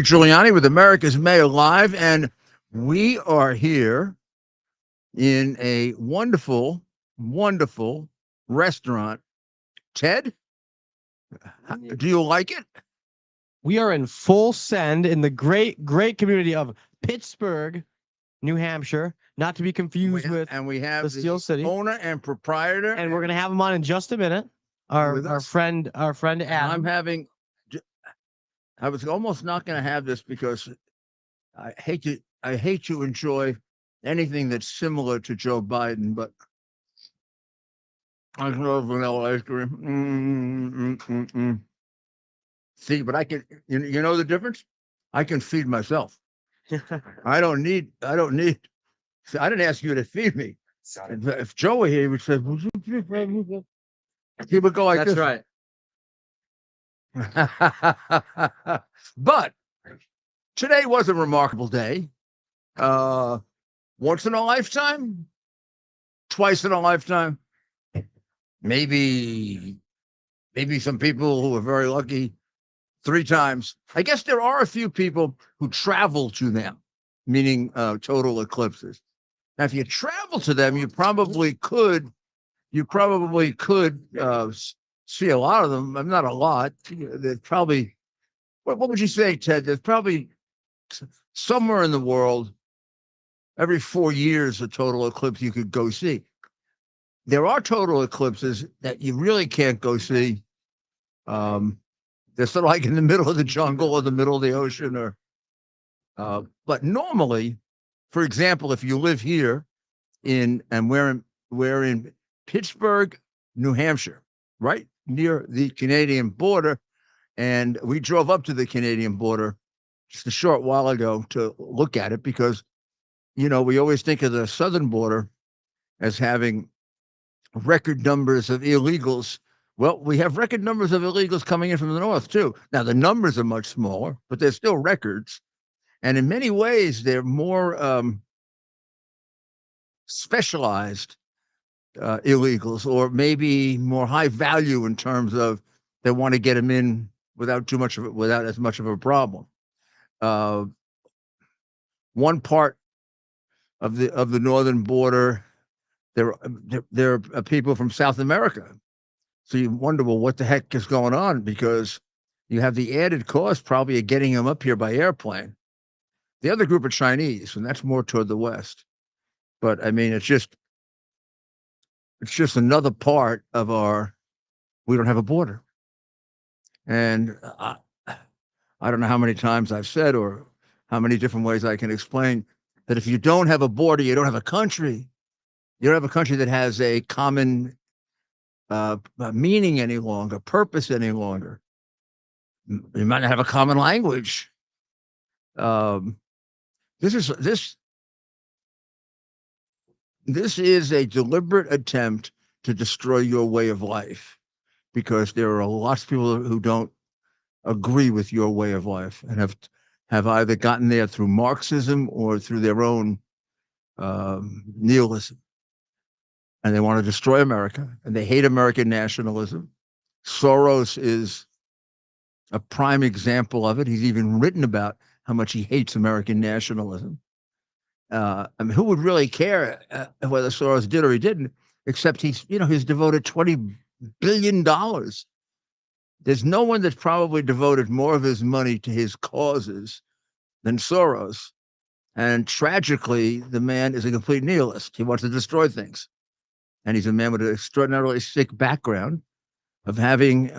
Giuliani with America's Mayor Live, and we are here in a wonderful, wonderful restaurant. Ted, do you like it? We are in full send in the great community of Pittsburgh, New Hampshire, not to be confused with And we have the Steel City. owner and proprietor, And we're gonna have him on in just a minute. Our friend and Adam. I was almost not going to have this because I hate to enjoy anything that's similar to Joe Biden, but I love vanilla ice cream. See, but I can, you know the difference? I can feed myself. I don't need, see, I didn't ask you to feed me. If Joe were here, he would say, he would go like That's this. right. But today was a remarkable day. Once in a lifetime, twice in a lifetime, maybe some people who are very lucky 3 times. I guess there are a few people who travel to them, meaning total eclipses. Now, if you travel to them, you probably could see a lot of them. Not a lot. There's probably, what would you say, Ted? There's probably somewhere in the world, every 4 years, a total eclipse you could go see. There are total eclipses that you really can't go see. They're sort of like in the middle of the jungle or the middle of the ocean, but normally, for example, if you live here we're in Pittsburgh, New Hampshire, right near the Canadian border, and we drove up to the Canadian border just a short while ago to look at it because, we always think of the southern border as having record numbers of illegals. Well, we have record numbers of illegals coming in from the north, too. Now, the numbers are much smaller, but they're still records. And in many ways, they're more specialized illegals, or maybe more high value in terms of they want to get them in without as much of a problem. Uh, one part of the northern border, there are people from South America. So you wonder, well, what the heck is going on? Because you have the added cost probably of getting them up here by airplane. The other group are Chinese, and that's more toward the west. But I mean, it's just another part of we don't have a border. And I don't know how many times I've said, or how many different ways I can explain, that if you don't have a border, you don't have a country. You don't have a country that has a common meaning any longer, purpose any longer. You might not have a common language. This is a deliberate attempt to destroy your way of life, because there are lots of people who don't agree with your way of life and have either gotten there through Marxism or through their own nihilism. And they want to destroy America, and they hate American nationalism. Soros is a prime example of it. He's even written about how much he hates American nationalism. I mean, who would really care whether Soros did or he didn't, except he's devoted $20 billion. There's no one that's probably devoted more of his money to his causes than Soros. And tragically, the man is a complete nihilist. He wants to destroy things. And he's a man with an extraordinarily sick background of having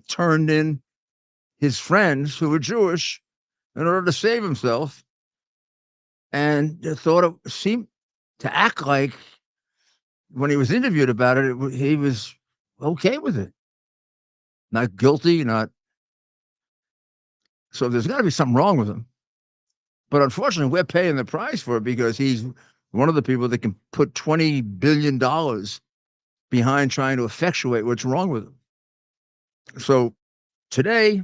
turned in his friends who were Jewish in order to save himself, and thought it seemed to act like, when he was interviewed about it, he was okay with it. Not guilty, not. So there's got to be something wrong with him. But unfortunately, we're paying the price for it, because he's one of the people that can put $20 billion behind trying to effectuate what's wrong with him. So today,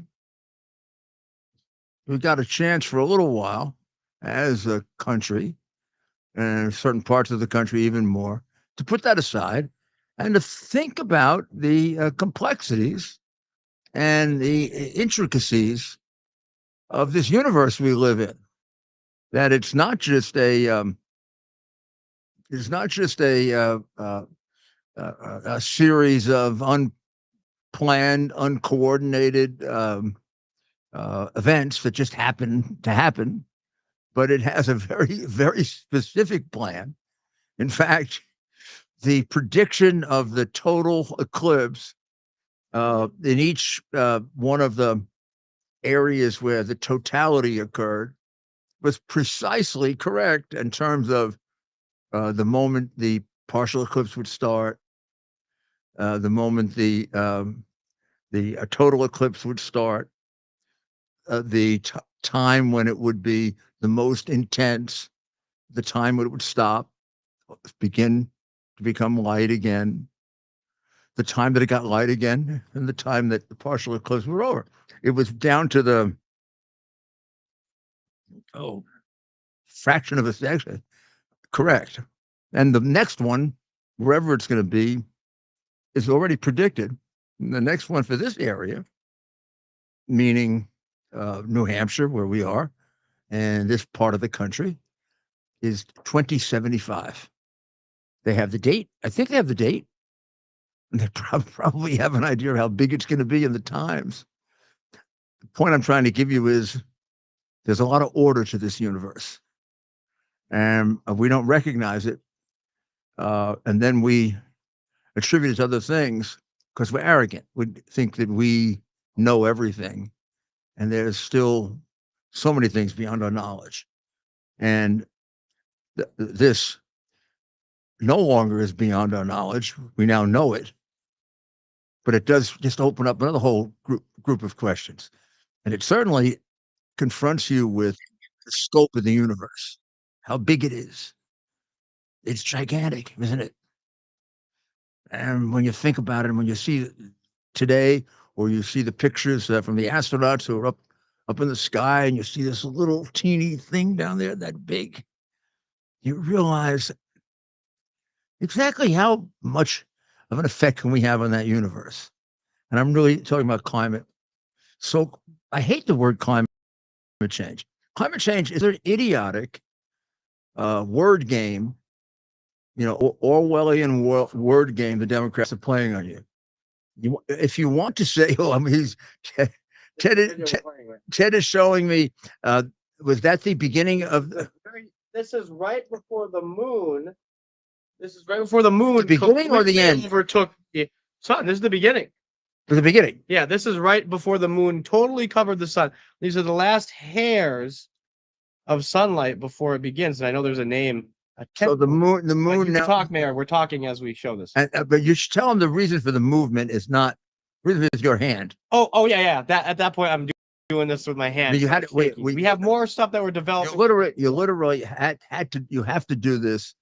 we've got a chance for a little while, as a country, and certain parts of the country even more, to put that aside and to think about the complexities and the intricacies of this universe we live in. That it's not just a series of unplanned, uncoordinated events that just happen to happen, but it has a very, very specific plan. In fact, the prediction of the total eclipse in each one of the areas where the totality occurred was precisely correct in terms of the moment the partial eclipse would start, the moment the total eclipse would start, the time when it would be the most intense, the time when it would stop, begin to become light again, the time that it got light again, and the time that the partial eclipse was over. It was down to the fraction of a second. Correct. And the next one, wherever it's going to be, is already predicted. And the next one for this area, meaning New Hampshire, where we are, and this part of the country, is 2075. They have the date. I think they have the date. And they probably have an idea of how big it's going to be in the times. The point I'm trying to give you is there's a lot of order to this universe. And we don't recognize it. And then we attribute it to other things because we're arrogant. We think that we know everything. And there's still so many things beyond our knowledge. And this no longer is beyond our knowledge. We now know it. But it does just open up another whole group of questions. And it certainly confronts you with the scope of the universe, how big it is. It's gigantic, isn't it? And when you think about it, and when you see today, or you see the pictures from the astronauts who are up in the sky, and you see this little teeny thing down there that big, you realize exactly how much of an effect can we have on that universe. And I'm really talking about climate. So I hate the word climate change. Climate change is an idiotic word game, Orwellian word game the Democrats are playing on you. If you want to say, oh, I mean, Ted is showing me, was that the beginning of the... This is right before the moon. This is right before the moon. The beginning or the end? Overtook the sun. This is the beginning. The beginning. Yeah, this is right before the moon totally covered the sun. These are the last hairs of sunlight before it begins. And I know there's a name. So the moon you now. Talk, Mayor. We're talking as we show this. But you should tell them the reason for the movement is not. Reason is your hand. Oh yeah. That at that point I'm doing this with my hand. You had we have more stuff that we're developing. You literally had to. You have to do this.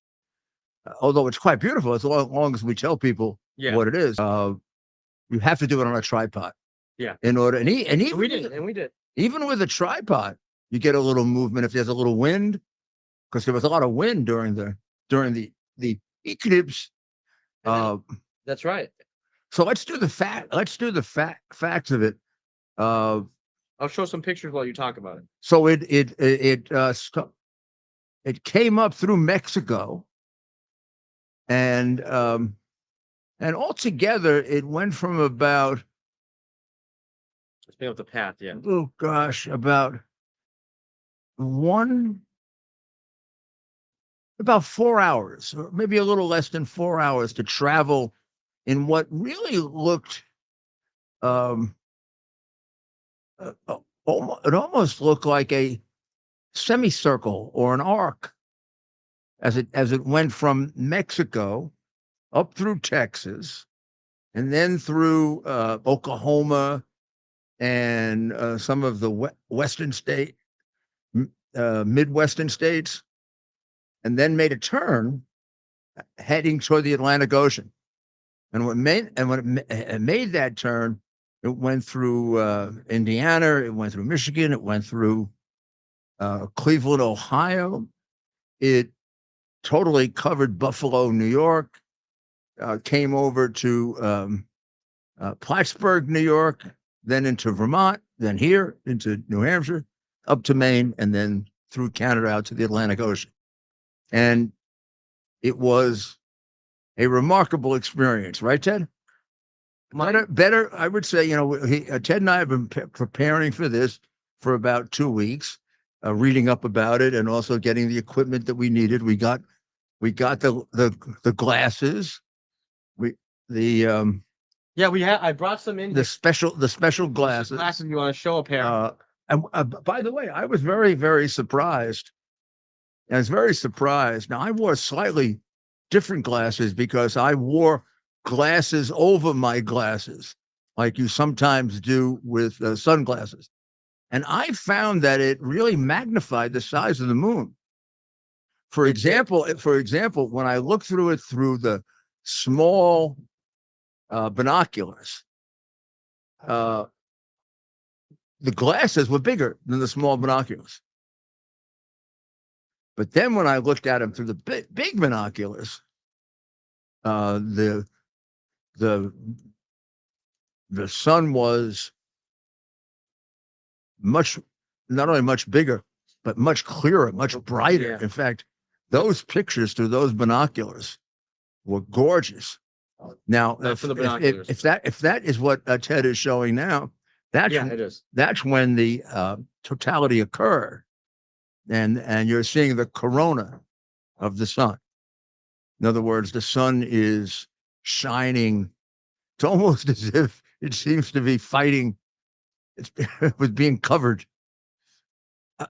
Although it's quite beautiful, as long as we tell people what it is. You have to do it on a tripod. Yeah. In order, and we did. Even with a tripod, you get a little movement if there's a little wind, because there was a lot of wind during the eclipse. That's right. So let's do the facts of it. I'll show some pictures while you talk about it. So it came up through Mexico, and altogether it went from about. Let's bring up the path. Yeah. Oh gosh, about 4 hours, or maybe a little less than 4 hours to travel in what really looked, it almost looked like a semicircle or an arc as it went from Mexico up through Texas and then through Oklahoma and some of the Midwestern states, and then made a turn heading toward the Atlantic Ocean. And when it made that turn, it went through Indiana, it went through Michigan, it went through Cleveland, Ohio. It totally covered Buffalo, New York, came over to Plattsburgh, New York, then into Vermont, then here into New Hampshire, up to Maine and then through Canada out to the Atlantic Ocean. And it was a remarkable experience, right, Ted? Better, I would say, Ted and I have been preparing for this for about 2 weeks, reading up about it and also getting the equipment that we needed. We got the glasses, I brought some in. the special glasses. Glasses, you want to show a pair? And by the way, I was very, very surprised. I was very surprised. Now, I wore slightly different glasses because I wore glasses over my glasses, like you sometimes do with sunglasses. And I found that it really magnified the size of the moon. For example, when I looked through it through the small binoculars, the glasses were bigger than the small binoculars. But then when I looked at them through the big binoculars, the sun was not only much bigger, but much clearer, much brighter. Yeah. In fact, those pictures through those binoculars were gorgeous. Now, if that is what Ted is showing now, it is. That's when the totality occurred, and you're seeing the corona of the sun. In other words, the sun is shining. It's almost as if it seems to be fighting. It was being covered.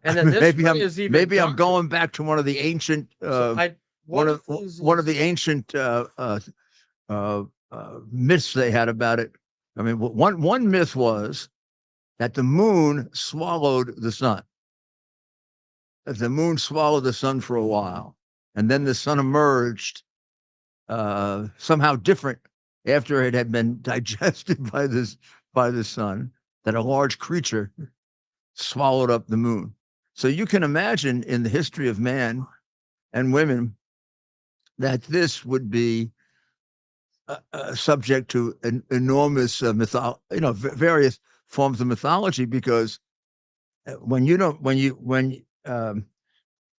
And then this maybe I'm going back to one of the ancient one of the ancient myths they had about it. I mean, one myth was that the moon swallowed the sun. That the moon swallowed the sun for a while, and then the sun emerged somehow different after it had been digested by the sun. That a large creature swallowed up the moon. So you can imagine in the history of man and women that this would be subject to an enormous various forms of mythology, because when you don't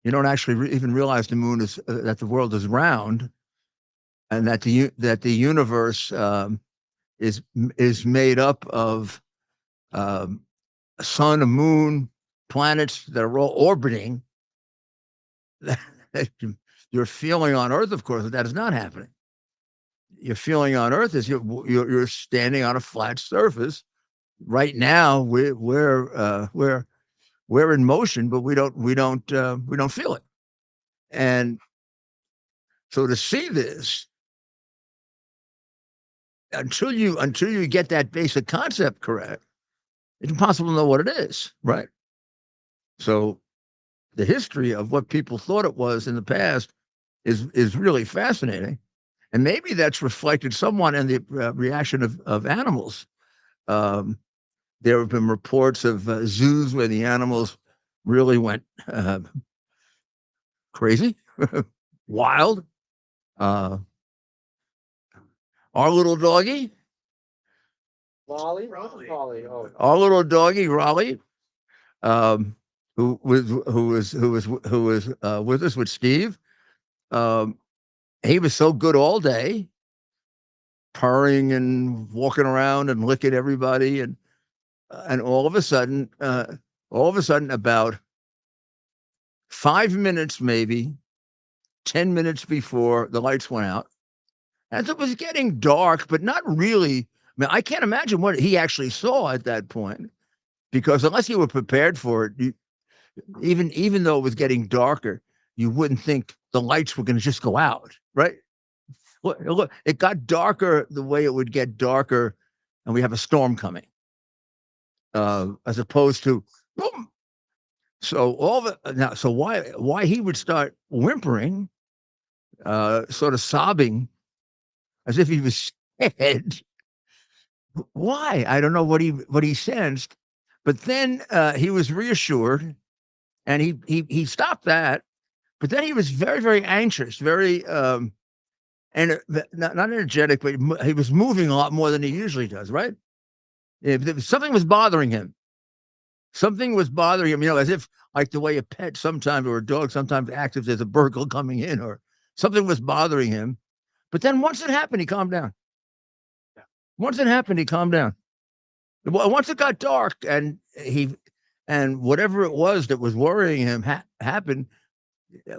actually even realize the moon is that the world is round, and that the universe is made up of sun, a moon, planets that are all orbiting. Your feeling on Earth, of course, that is not happening. Your feeling on Earth is you're standing on a flat surface. Right now, we're in motion, but we don't feel it. And so to see this, until you get that basic concept correct, it's impossible to know what it is, right? So the history of what people thought it was in the past is really fascinating. And maybe that's reflected somewhat in the reaction of animals. There have been reports of zoos where the animals really went crazy, wild. Our little doggy, Raleigh. our little doggy Raleigh, who was with us with Steve. He was so good all day, purring and walking around and licking everybody, and all of a sudden, about 5 minutes, maybe 10 minutes before the lights went out, as it was getting dark, but not really. I mean, I can't imagine what he actually saw at that point, because unless you were prepared for it, even though it was getting darker, you wouldn't think the lights were going to just go out, right? Look, it got darker the way it would get darker, and we have a storm coming, as opposed to boom. So why he would start whimpering, sort of sobbing, as if he was scared. Why? I don't know what he sensed, but then he was reassured, and he stopped that. But then he was very, very anxious, very and not energetic, but he was moving a lot more than he usually does. Right? If something was bothering him, Something was bothering him, as if like the way a pet sometimes or a dog sometimes acts if there's a burglar coming in or something was bothering him. But then once it happened, he calmed down. Once it happened, he calmed down. Once it got dark and whatever it was that was worrying him happened,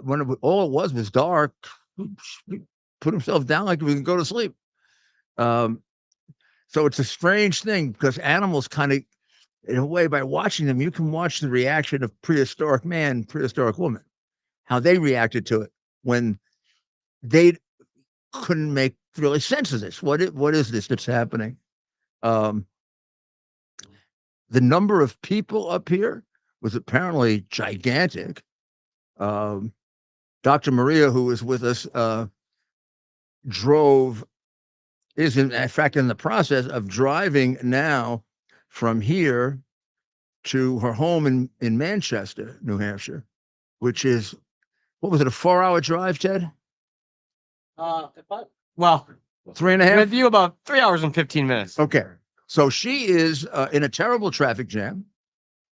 when all it was dark, he put himself down like we can go to sleep. So it's a strange thing because animals kind of, in a way, by watching them, you can watch the reaction of prehistoric man, prehistoric woman, how they reacted to it when they couldn't make really sense of this. What is this that's happening? The number of people up here was apparently gigantic. Dr. Maria, who was with us, is in fact in the process of driving now from here to her home in Manchester, New Hampshire, which is, what was it, a 4-hour drive, Ted? Well, 3.5? with you about 3 hours and 15 minutes. Okay. So she is in a terrible traffic jam.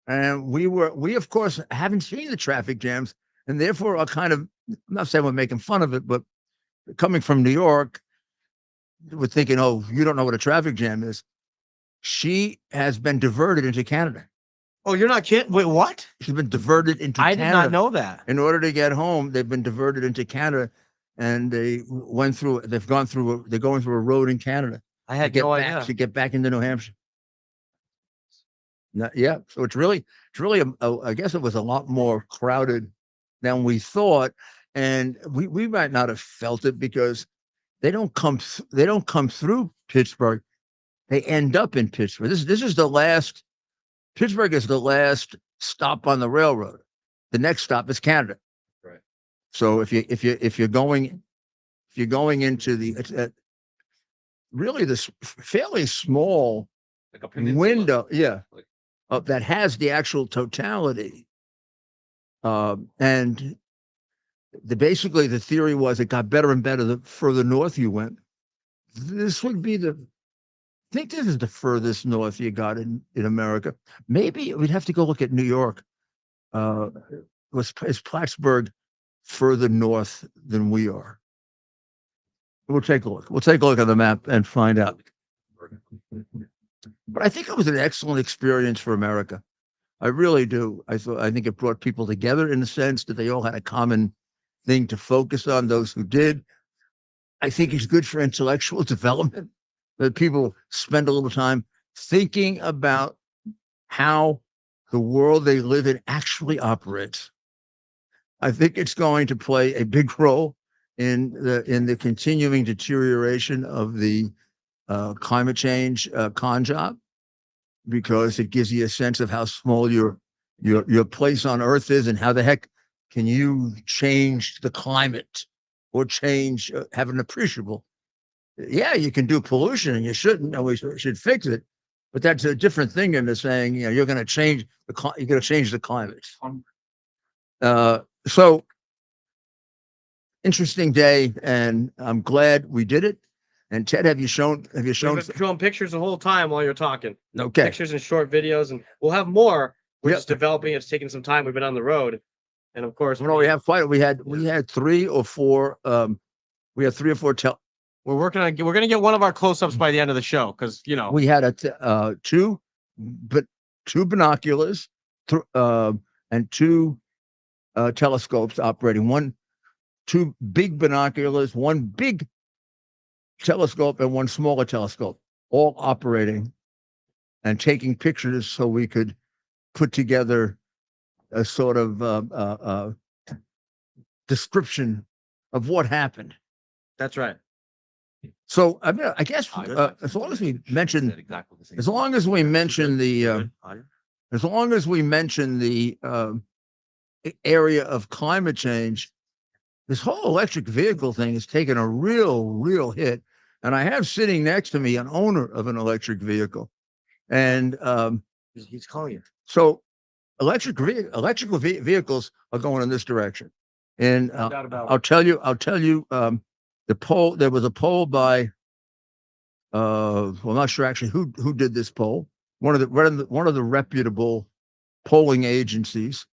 And we of course haven't seen the traffic jams and therefore are kind of, I'm not saying we're making fun of it, but coming from New York, we're thinking, oh, you don't know what a traffic jam is. She has been diverted into Canada. Oh, you're not kidding? Wait, what? She's been diverted into I Canada. did not know that. In order to get home, they've been diverted into Canada, and they're going through a road in Canada. I had no idea. To get back into New Hampshire. Yeah. So it's really, I guess it was a lot more crowded than we thought. And we might not have felt it because they don't come through Pittsburgh. They end up in Pittsburgh. This is the last. Pittsburgh is the last stop on the railroad. The next stop is Canada. Right. So if you're going into the really this fairly small window, that has the actual totality, and basically the theory was it got better and better the further north you went. This would be I think this is the furthest north you got in America. Maybe we'd have to go look at New York. Is Plattsburgh further north than we are? We'll take a look. We'll take a look at the map and find out. But I think it was an excellent experience for America. I really do. I think it brought people together in the sense that they all had a common thing to focus on, those who did. I think it's good for intellectual development that people spend a little time thinking about how the world they live in actually operates. I think it's going to play a big role in the continuing deterioration of the climate change con job, because it gives you a sense of how small your place on Earth is and how the heck can you change the climate or have an appreciable. Yeah, you can do pollution and you shouldn't, and we should fix it. But that's a different thing than saying, you're going to change the climate. So interesting day, and I'm glad we did it. And Ted, have you shown showing pictures the whole time while you're talking? Okay. Pictures and short videos, and we'll have more. We're just developing. It's taking some time. We've been on the road, and of course, we have quite. We had 3 or 4. We had 3 or 4. We're working on. We're gonna get one of our close-ups by the end of the show because we had two binoculars, and 2 telescopes operating. 2 big binoculars, 1 big telescope, and 1 smaller telescope, all operating and taking pictures so we could put together a sort of description of what happened. That's right. So I mean, I guess as long as we mention the area of climate change, this whole electric vehicle thing has taken a real hit. And I have sitting next to me an owner of an electric vehicle, and he's calling you. So electrical vehicles are going in this direction. And I'll tell you, the poll. There was a poll by, I'm not sure actually who did this poll. One of the reputable polling agencies,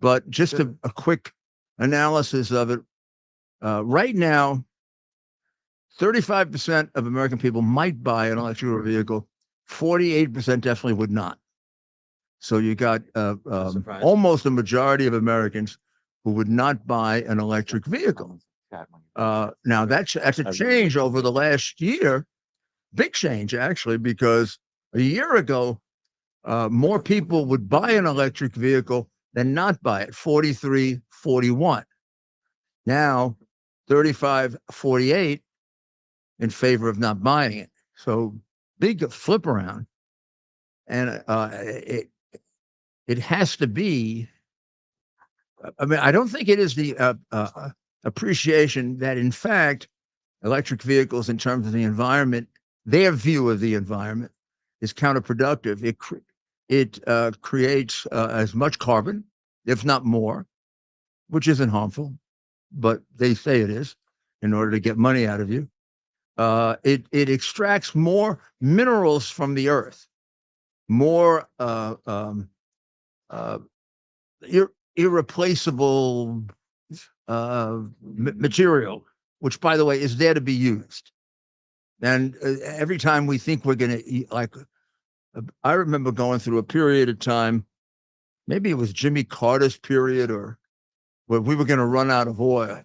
but just a quick analysis of it. Right now, 35% of American people might buy an electric vehicle. 48% definitely would not. So you got almost a majority of Americans who would not buy an electric vehicle. Now that's a change over the last year, big change actually, because a year ago, more people would buy an electric vehicle than not buy it, 43-41. Now 35-48 in favor of not buying it. So big flip around. And it has to be, I mean, I don't think it is the appreciation that, in fact, electric vehicles, in terms of the environment, their view of the environment is counterproductive. It creates as much carbon, if not more, which isn't harmful, but they say it is in order to get money out of you. It extracts more minerals from the earth, more irreplaceable material, which, by the way, is there to be used. And every time we think we're going to eat, like, I remember going through a period of time, maybe it was Jimmy Carter's period, or where we were going to run out of oil.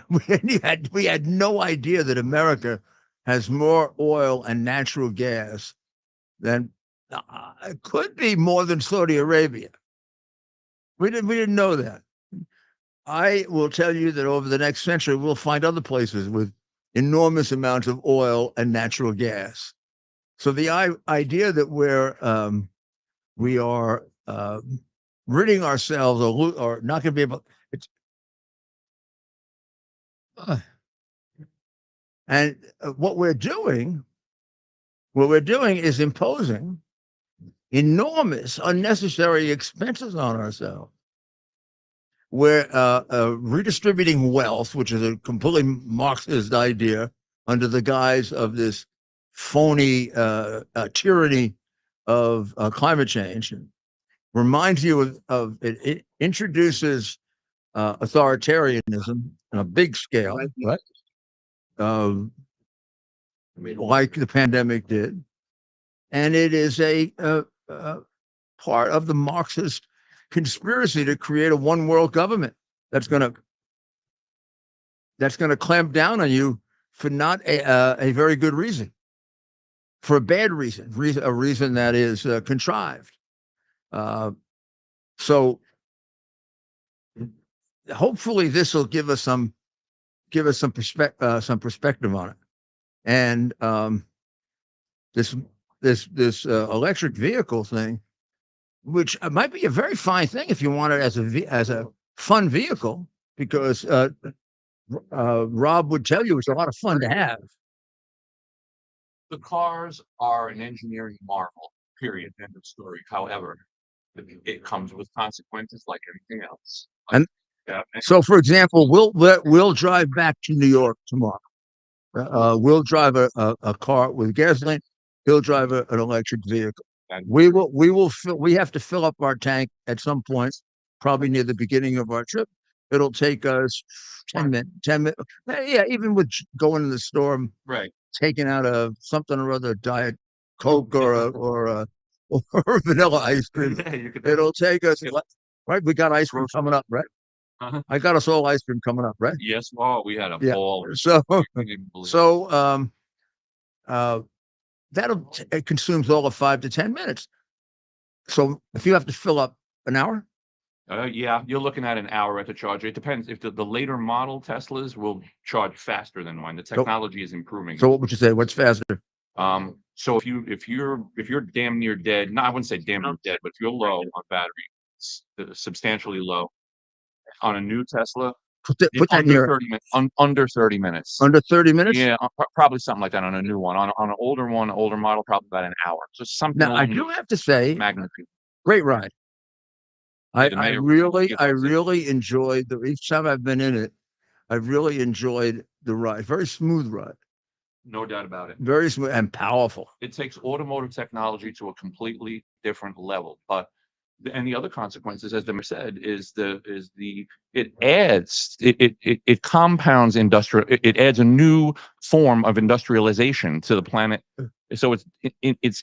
We had no idea that America has more oil and natural gas than it could be more than Saudi Arabia. We didn't know that. I will tell you that over the next century, we'll find other places with enormous amounts of oil and natural gas. So the idea that we are ridding ourselves or not going to be able, and what we're doing is imposing enormous unnecessary expenses on ourselves. We're redistributing wealth, which is a completely Marxist idea, under the guise of this phony tyranny of climate change. Reminds you of it introduces authoritarianism on a big scale, right? Like the pandemic did. And it is a part of the Marxist conspiracy to create a one world government that's going to clamp down on you for not a very good reason, for a bad reason, a reason that is contrived. So hopefully this will give us some perspective on it. And this electric vehicle thing, which might be a very fine thing if you want it as a fun vehicle, because Rob would tell you it's a lot of fun to have. The cars are an engineering marvel, period, end of story. However, it comes with consequences like anything else. And so, for example, we'll drive back to New York tomorrow. We'll drive a car with gasoline. He'll drive an electric vehicle. We have to fill up our tank at some point, probably near the beginning of our trip. It'll take us 10 minutes. Yeah, even with going to the store, right, taking out something or other, Diet Coke or vanilla ice cream. It'll take us, right? We got ice cream coming up, right? I got us all ice cream coming up, right? Yes, we had a ball. It consumes all of 5 to 10 minutes. So if you have to fill up an hour, yeah, you're looking at an hour at the charger. It depends. If the later model Teslas will charge faster than mine, the technology is improving. So what would you say? What's faster? So if you're damn near dead, no, I wouldn't say damn near dead, but if you're low on battery, substantially low on a new Tesla, put that near 30 minutes, under 30 minutes. Under 30 minutes? Yeah, probably something like that on a new one. On an older model, probably about an hour. So something. Now I do have to say, magnitude. Great ride. I really enjoyed each time I've been in it. I've really enjoyed the ride. Very smooth ride. No doubt about it. Very smooth and powerful. It takes automotive technology to a completely different level. But and the other consequences, as Demmer said, it compounds it adds a new form of industrialization to the planet. So it's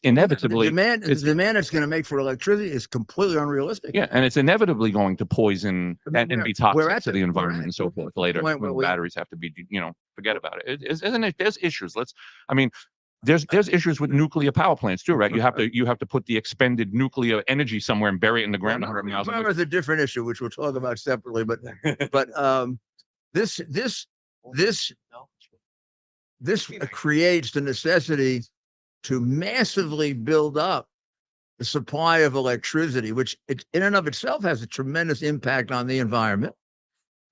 inevitably the demand it's going to make for electricity is completely unrealistic. yeah, and it's inevitably going to poison and be toxic to the environment and so forth later when the batteries have to be, forget about it. Isn't it? There's issues. There's issues with nuclear power plants too, right? You have to put the expended nuclear energy somewhere and bury it in the ground 100 miles. It's a different issue, which we'll talk about separately. But this creates the necessity to massively build up the supply of electricity, which in and of itself has a tremendous impact on the environment.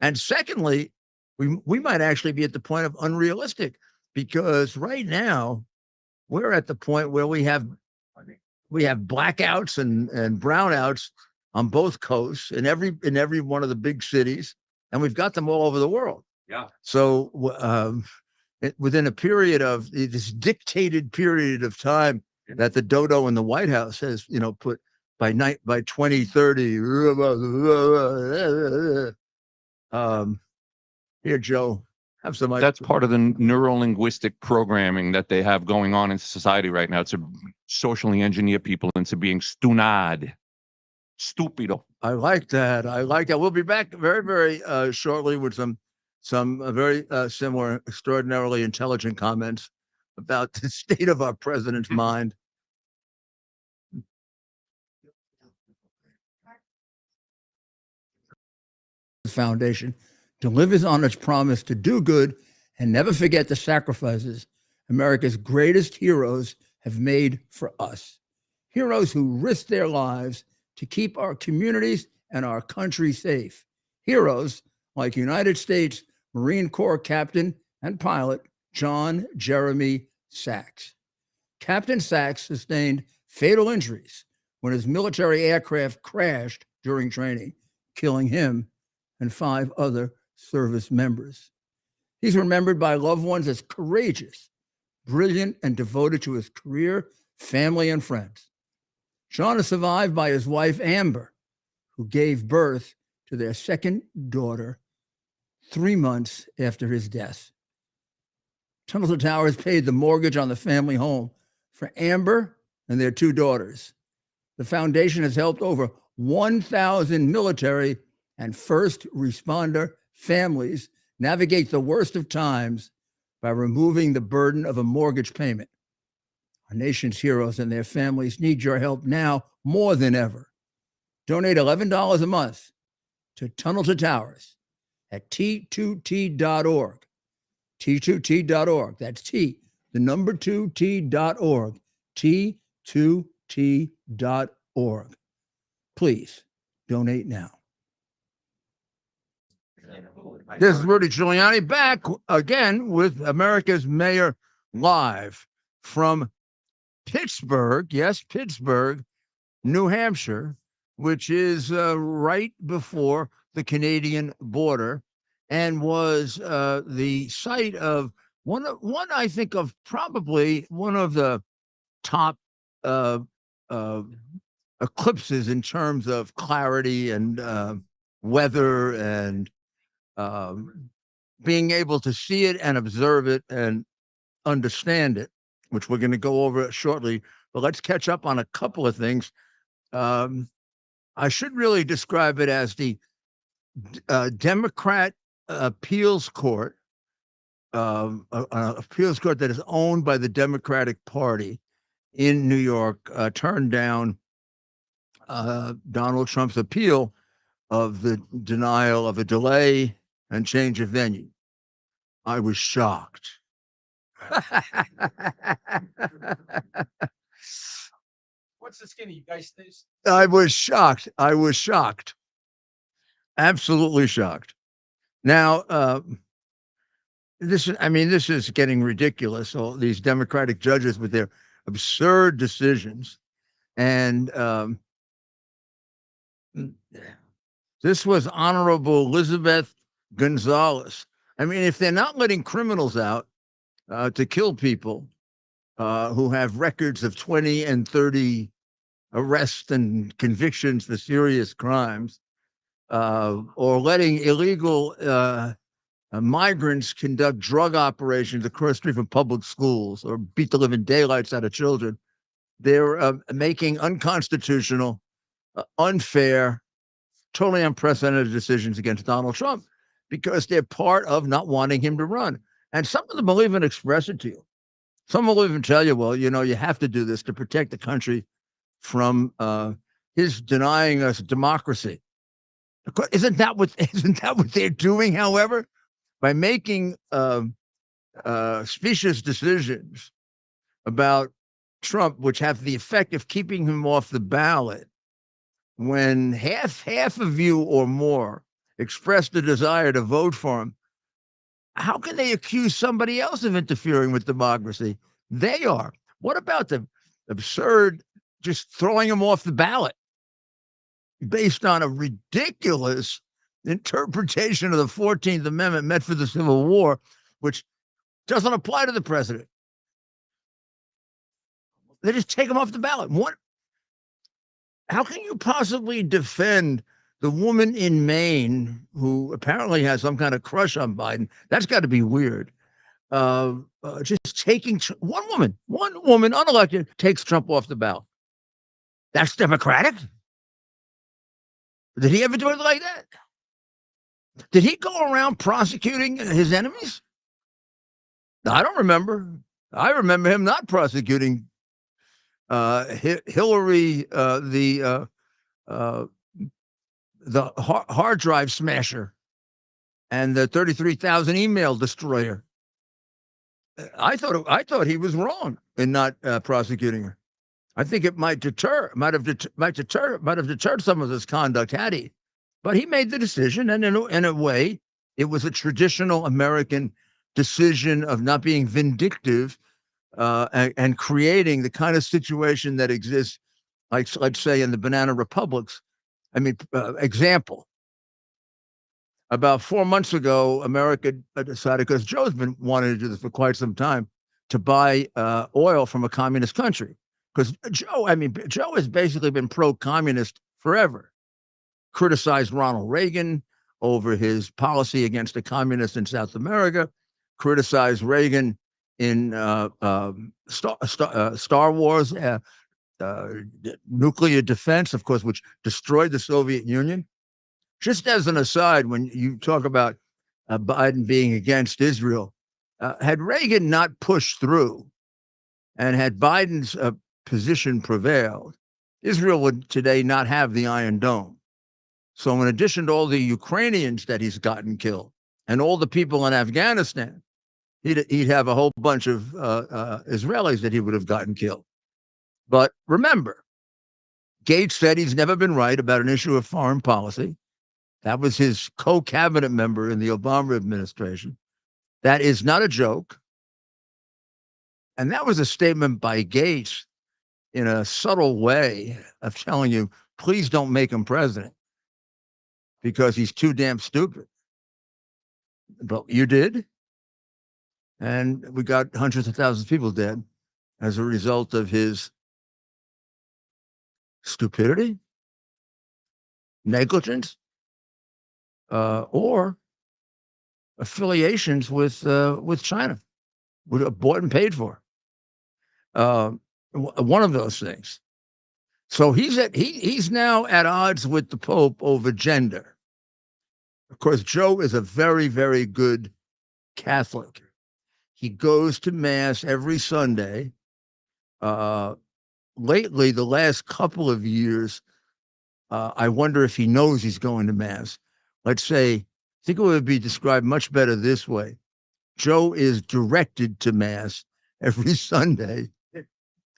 And secondly, we might actually be at the point of unrealistic, because right now we're at the point where we have blackouts and brownouts on both coasts in every one of the big cities, and we've got them all over the world. Yeah. So within a period of this dictated period of time that the dodo in the White House has, put by 2030. Here, Joe. That's part of the neuro-linguistic programming that they have going on in society right now, to socially engineer people into being stupido. I like that. We'll be back very, very shortly with some very similar, extraordinarily intelligent comments about the state of our president's mind. Foundation delivers on its promise to do good and never forget the sacrifices America's greatest heroes have made for us. Heroes who risked their lives to keep our communities and our country safe. Heroes like United States Marine Corps Captain and pilot John Jeremy Sachs. Captain Sachs sustained fatal injuries when his military aircraft crashed during training, killing him and 5 other service members. He's remembered by loved ones as courageous, brilliant, and devoted to his career, family, and friends. John is survived by his wife, Amber, who gave birth to their second daughter 3 months after his death. Tunnel to Towers paid the mortgage on the family home for Amber and their 2 daughters. The foundation has helped over 1,000 military and first responder families navigate the worst of times by removing the burden of a mortgage payment. Our nation's heroes and their families need your help now more than ever. Donate $11 a month to Tunnel to Towers at T2T.org. T2T.org. That's T, the number 2T.org. T2T.org. Please donate now. This is Rudy Giuliani back again with America's Mayor Live from Pittsburgh. Yes, Pittsburgh, New Hampshire, which is right before the Canadian border, and was the site of one I think of probably one of the top eclipses in terms of clarity and weather and being able to see it and observe it and understand it, which we're going to go over shortly. But let's catch up on a couple of things. I should really describe it as the Democrat appeals court, an appeals court that is owned by the Democratic Party in New York, turned down Donald Trump's appeal of the denial of a delay and change of venue. I was shocked. What's the skinny? You guys taste? I was shocked. Absolutely shocked. Now, this is getting ridiculous. All these Democratic judges with their absurd decisions. And this was Honorable Elizabeth Gonzalez. I mean, if they're not letting criminals out to kill people who have records of 20 and 30 arrests and convictions for serious crimes, or letting illegal migrants conduct drug operations across the street from public schools or beat the living daylights out of children. They're making unconstitutional, unfair, totally unprecedented decisions against Donald Trump because they're part of not wanting him to run. And some of them will even express it to you. Some will even tell you, well, you know, you have to do this to protect the country from his denying us democracy. Isn't that what they're doing, however? By making specious decisions about Trump, which have the effect of keeping him off the ballot, when half of you or more expressed a desire to vote for him, how can they accuse somebody else of interfering with democracy? They are. What about the absurd just throwing him off the ballot based on a ridiculous interpretation of the 14th Amendment meant for the Civil War, which doesn't apply to the president? They just take him off the ballot. How can you possibly defend the woman in Maine who apparently has some kind of crush on Biden? That's got to be weird. Just taking one woman unelected takes Trump off the ballot. That's democratic? Did he ever do it like that? Did he go around prosecuting his enemies? I don't remember. I remember him not prosecuting Hillary, the hard drive smasher and the 33,000 email destroyer. I thought he was wrong in not prosecuting her. I think it might have deterred some of his conduct had he, but he made the decision, and in a way, it was a traditional American decision of not being vindictive and creating the kind of situation that exists, like let's say in the banana republics. I mean, example. About 4 months ago, America decided, because Joe's been wanting to do this for quite some time, to buy oil from a communist country. Because Joe has basically been pro-communist forever. Criticized Ronald Reagan over his policy against the communists in South America. Criticized Reagan in Star Wars, nuclear defense, of course, which destroyed the Soviet Union. Just as an aside, when you talk about Biden being against Israel, had Reagan not pushed through and had Biden's position prevailed, Israel would today not have the Iron Dome. So in addition to all the Ukrainians that he's gotten killed and all the people in Afghanistan, he'd have a whole bunch of Israelis that he would have gotten killed. But remember, Gates said he's never been right about an issue of foreign policy. That was his co-cabinet member in the Obama administration. That is not a joke. And that was a statement by Gates in a subtle way of telling you, please don't make him president because he's too damn stupid. But you did. And we got hundreds of thousands of people dead as a result of his stupidity, negligence, or affiliations with China, bought and paid for. One of those things. So he's now at odds with the Pope over gender. Of course, Joe is a very, very good Catholic. He goes to Mass every Sunday. Lately, the last couple of years, I wonder if he knows he's going to Mass. Let's say, I think it would be described much better this way. Joe is directed to Mass every Sunday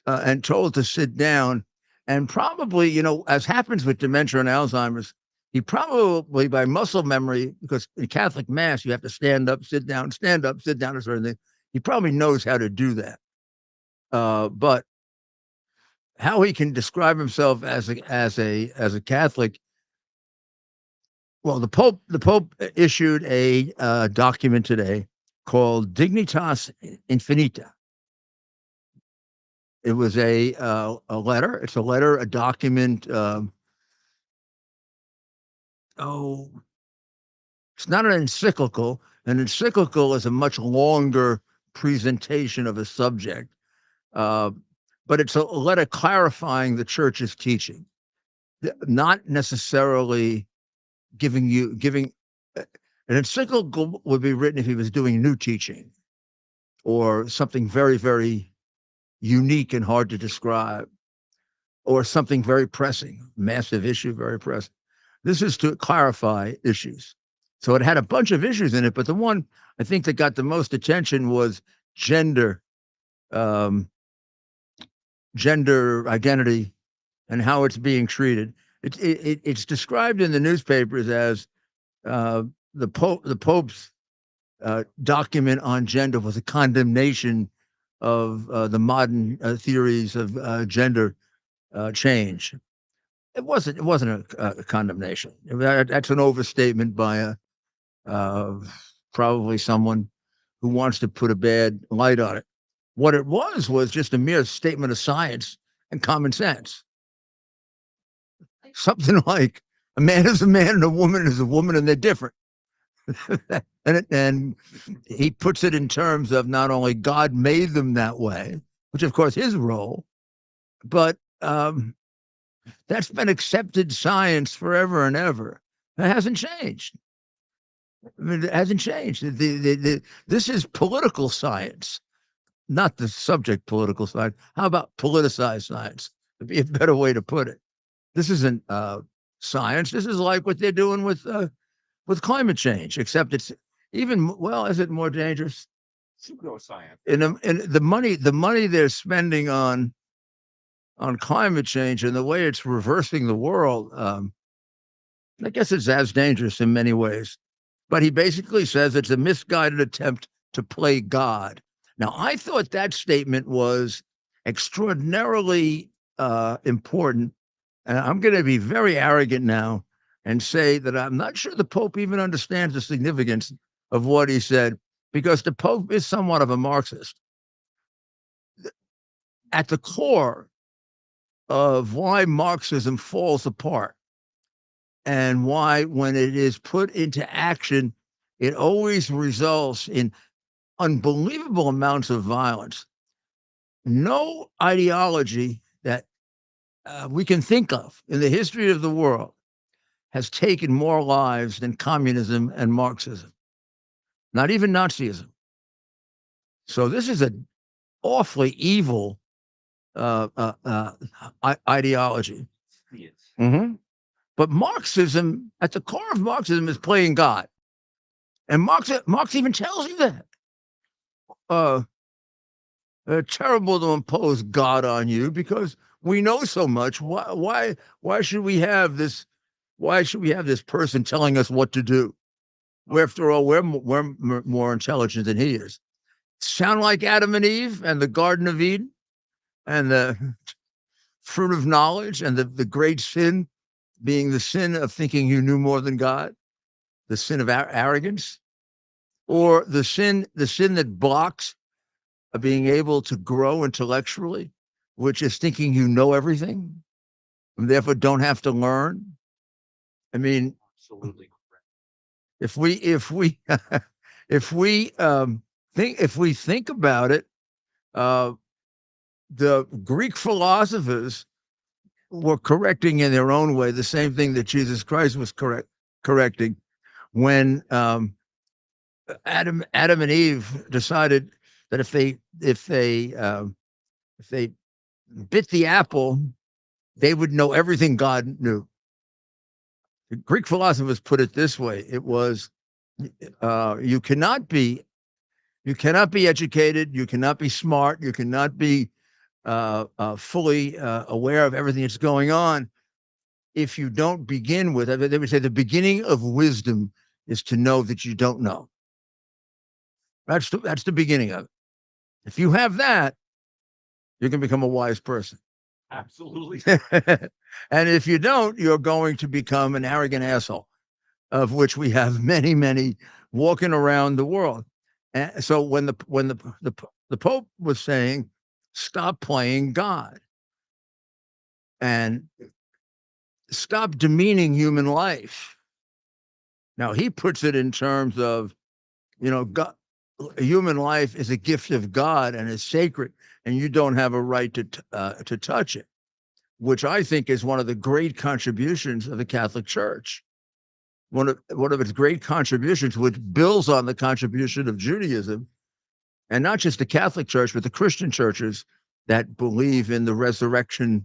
and told to sit down. And probably, as happens with dementia and Alzheimer's, he probably, by muscle memory, because in Catholic Mass, you have to stand up, sit down, or sort of thing. He probably knows how to do that. But how he can describe himself as a Catholic? Well, the Pope issued a document today called Dignitas Infinita. It was a letter. It's a letter, a document. It's not an encyclical. An encyclical is a much longer presentation of a subject, but it's a letter clarifying the church's teaching, not necessarily giving. An encyclical would be written if he was doing new teaching or something very, very unique and hard to describe, or something very pressing, massive issue, very pressing. This is to clarify issues. So it had a bunch of issues in it, but the one I think that got the most attention was gender identity and how it's being treated. It's described in the newspapers as the Pope's document on gender was a condemnation of the modern theories of gender change. It wasn't a condemnation. That's an overstatement by probably someone who wants to put a bad light on it. What it was just a mere statement of science and common sense. Something like a man is a man and a woman is a woman, and they're different. and he puts it in terms of not only God made them that way, which of course his role, but that's been accepted science forever and ever. It hasn't changed. I mean, it hasn't changed. This is political science, not the subject political science. How about politicized science? Would be a better way to put it. This isn't science. This is like what they're doing with climate change, except it's even, well, is it more dangerous? Pseudoscience. In the money they're spending on climate change and the way it's reversing the world, I guess it's as dangerous in many ways. But he basically says it's a misguided attempt to play God. Now, I thought that statement was extraordinarily important, and I'm going to be very arrogant now and say that I'm not sure the Pope even understands the significance of what he said, because the Pope is somewhat of a Marxist. At the core of why Marxism falls apart and why, when it is put into action, it always results in unbelievable amounts of violence. No ideology that we can think of in the history of the world has taken more lives than communism and Marxism, not even Nazism. So this is an awfully evil ideology. Yes. Mm-hmm. But Marxism, at the core of Marxism, is playing God. And Marx even tells you that. Terrible to impose God on you because we know so much. Why should we have this? Why should we have this person telling us what to do? After all, we're more intelligent than he is. Sound like Adam and Eve and the Garden of Eden and the fruit of knowledge and the great sin being the sin of thinking you knew more than God, the sin of arrogance, or the sin that blocks being able to grow intellectually, which is thinking you know everything and therefore don't have to learn. I mean, Absolutely correct. if we think about it, the Greek philosophers were correcting in their own way the same thing that Jesus Christ was correcting when Adam and Eve decided that if they bit the apple, they would know everything God knew. The Greek philosophers put it this way: it was you cannot be educated, you cannot be smart, you cannot be fully aware of everything that's going on if you don't begin with. They would say the beginning of wisdom is to know that you don't know. That's the beginning of it. If you have that, you can become a wise person. Absolutely. And if you don't, you're going to become an arrogant asshole, of which we have many, many walking around the world. And so when the Pope was saying stop playing God and stop demeaning human life. Now, he puts it in terms of, God, human life is a gift of God and is sacred, and you don't have a right to touch it, which I think is one of the great contributions of the Catholic Church. One of its great contributions, which builds on the contribution of Judaism, and not just the Catholic Church, but the Christian churches that believe in the resurrection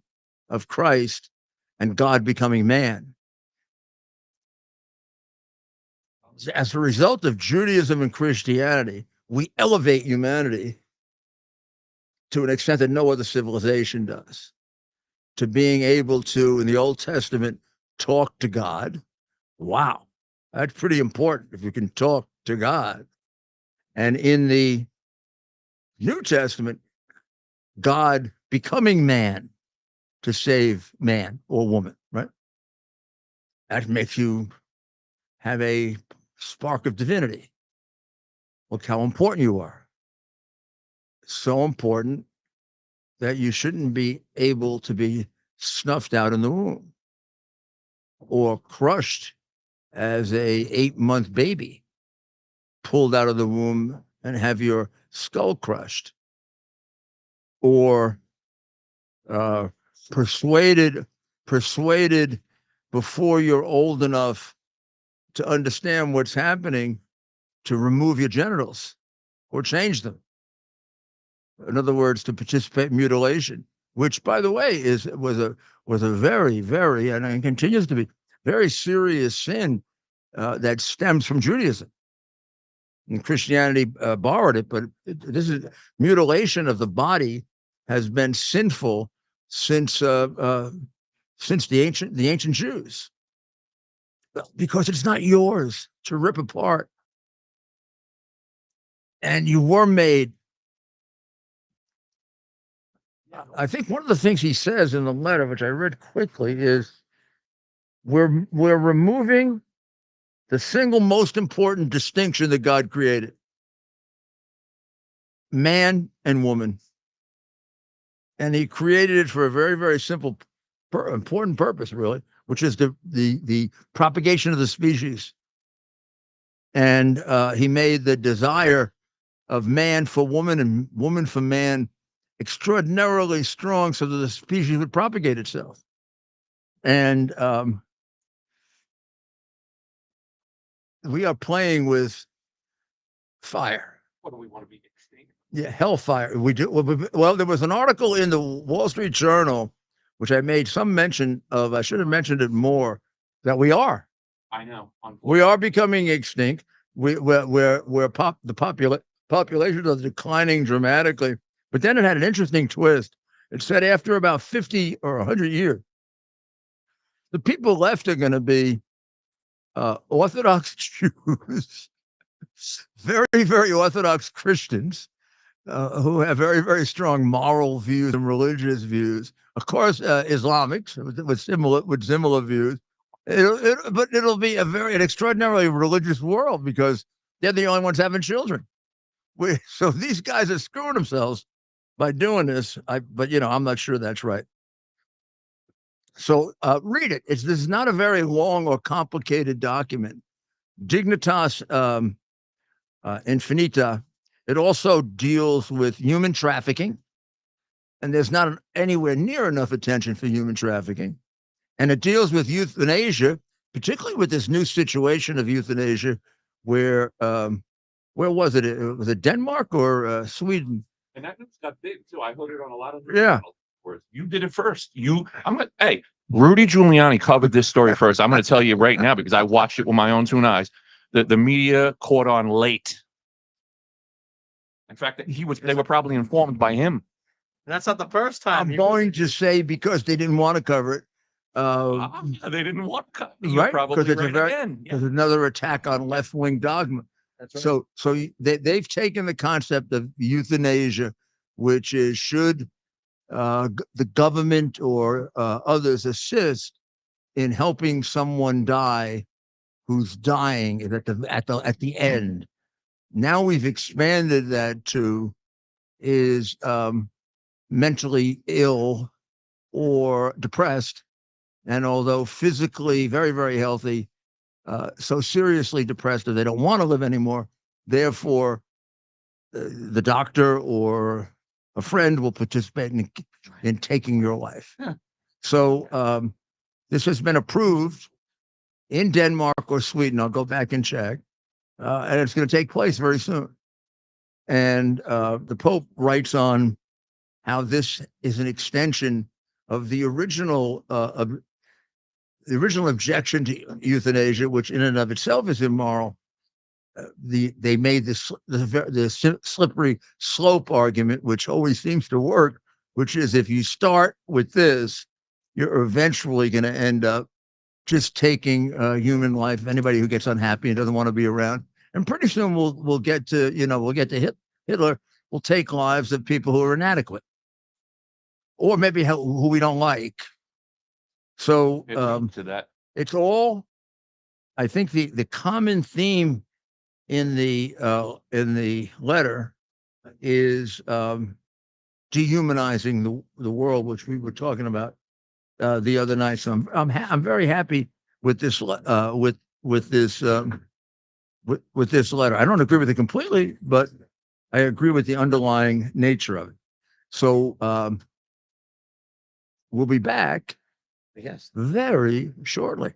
of Christ and God becoming man. As a result of Judaism and Christianity, we elevate humanity to an extent that no other civilization does, to being able to, in the Old Testament, talk to God. Wow, that's pretty important if you can talk to God. And in the New Testament, God becoming man to save man or woman, right? That makes you have a spark of divinity. Look how important you are. So important that you shouldn't be able to be snuffed out in the womb or crushed as a 8-month baby, pulled out of the womb and have your skull crushed, or persuaded before you're old enough to understand what's happening to remove your genitals or change them. In other words, to participate in mutilation, which, by the way, was a very, very, and continues to be very serious sin that stems from Judaism. And Christianity borrowed it, but this is mutilation of the body has been sinful since the ancient Jews, because it's not yours to rip apart, and you were made. I think one of the things he says in the letter, which I read quickly, is we're removing the single most important distinction that God created: man and woman. And he created it for a very, very simple, important purpose, really, which is the propagation of the species. And he made the desire of man for woman and woman for man extraordinarily strong so that the species would propagate itself. And we are playing with fire. What do we want to be extinct? Yeah, hellfire. We do. Well, there was an article in the Wall Street Journal, which I made some mention of. I should have mentioned it more. That we are. I know. We are becoming extinct. The population is declining dramatically. But then it had an interesting twist. It said after about 50 or 100 years, the people left are going to be Orthodox Jews, very, very Orthodox Christians, who have very, very strong moral views and religious views. Of course, Islamics with similar views. But it'll be an extraordinarily religious world because they're the only ones having children. So these guys are screwing themselves by doing this. But I'm not sure that's right. So read it. This is not a very long or complicated document. Dignitas Infinita. It also deals with human trafficking, and there's not anywhere near enough attention for human trafficking. And it deals with euthanasia, particularly with this new situation of euthanasia, where was it? Was it Denmark or Sweden? And that news got big too. I heard it on a lot of You did it first. Hey, Rudy Giuliani covered this story first. I'm going to tell you right now because I watched it with my own 2 eyes. The media caught on late. In fact, they were probably informed by him. And that's not the first time. I'm going to say because they didn't want to cover it. They didn't want to cover it. Right? Because it's another attack on left-wing dogma. That's right. So they've taken the concept of euthanasia, which is should the government or others assist in helping someone die who's dying at the end. Now we've expanded that to is mentally ill or depressed, and although physically very, very healthy, so seriously depressed that they don't want to live anymore. Therefore, the doctor or a friend will participate in taking your life. Yeah. So this has been approved in Denmark or Sweden. I'll go back and check. And it's going to take place very soon. And the Pope writes on how this is an extension of the original objection to euthanasia, which in and of itself is immoral. They made the slippery slope argument, which always seems to work, which is if you start with this, you're eventually going to end up just taking human life. Anybody who gets unhappy and doesn't want to be around, and pretty soon we'll get to Hitler. Will take lives of people who are inadequate, or maybe who we don't like. So to that, it's all. I think the common theme in the letter is dehumanizing the world, which we were talking about the other night. So I'm very happy with this with this letter. I don't agree with it completely, but I agree with the underlying nature of it. So we'll be back, Yes. very shortly.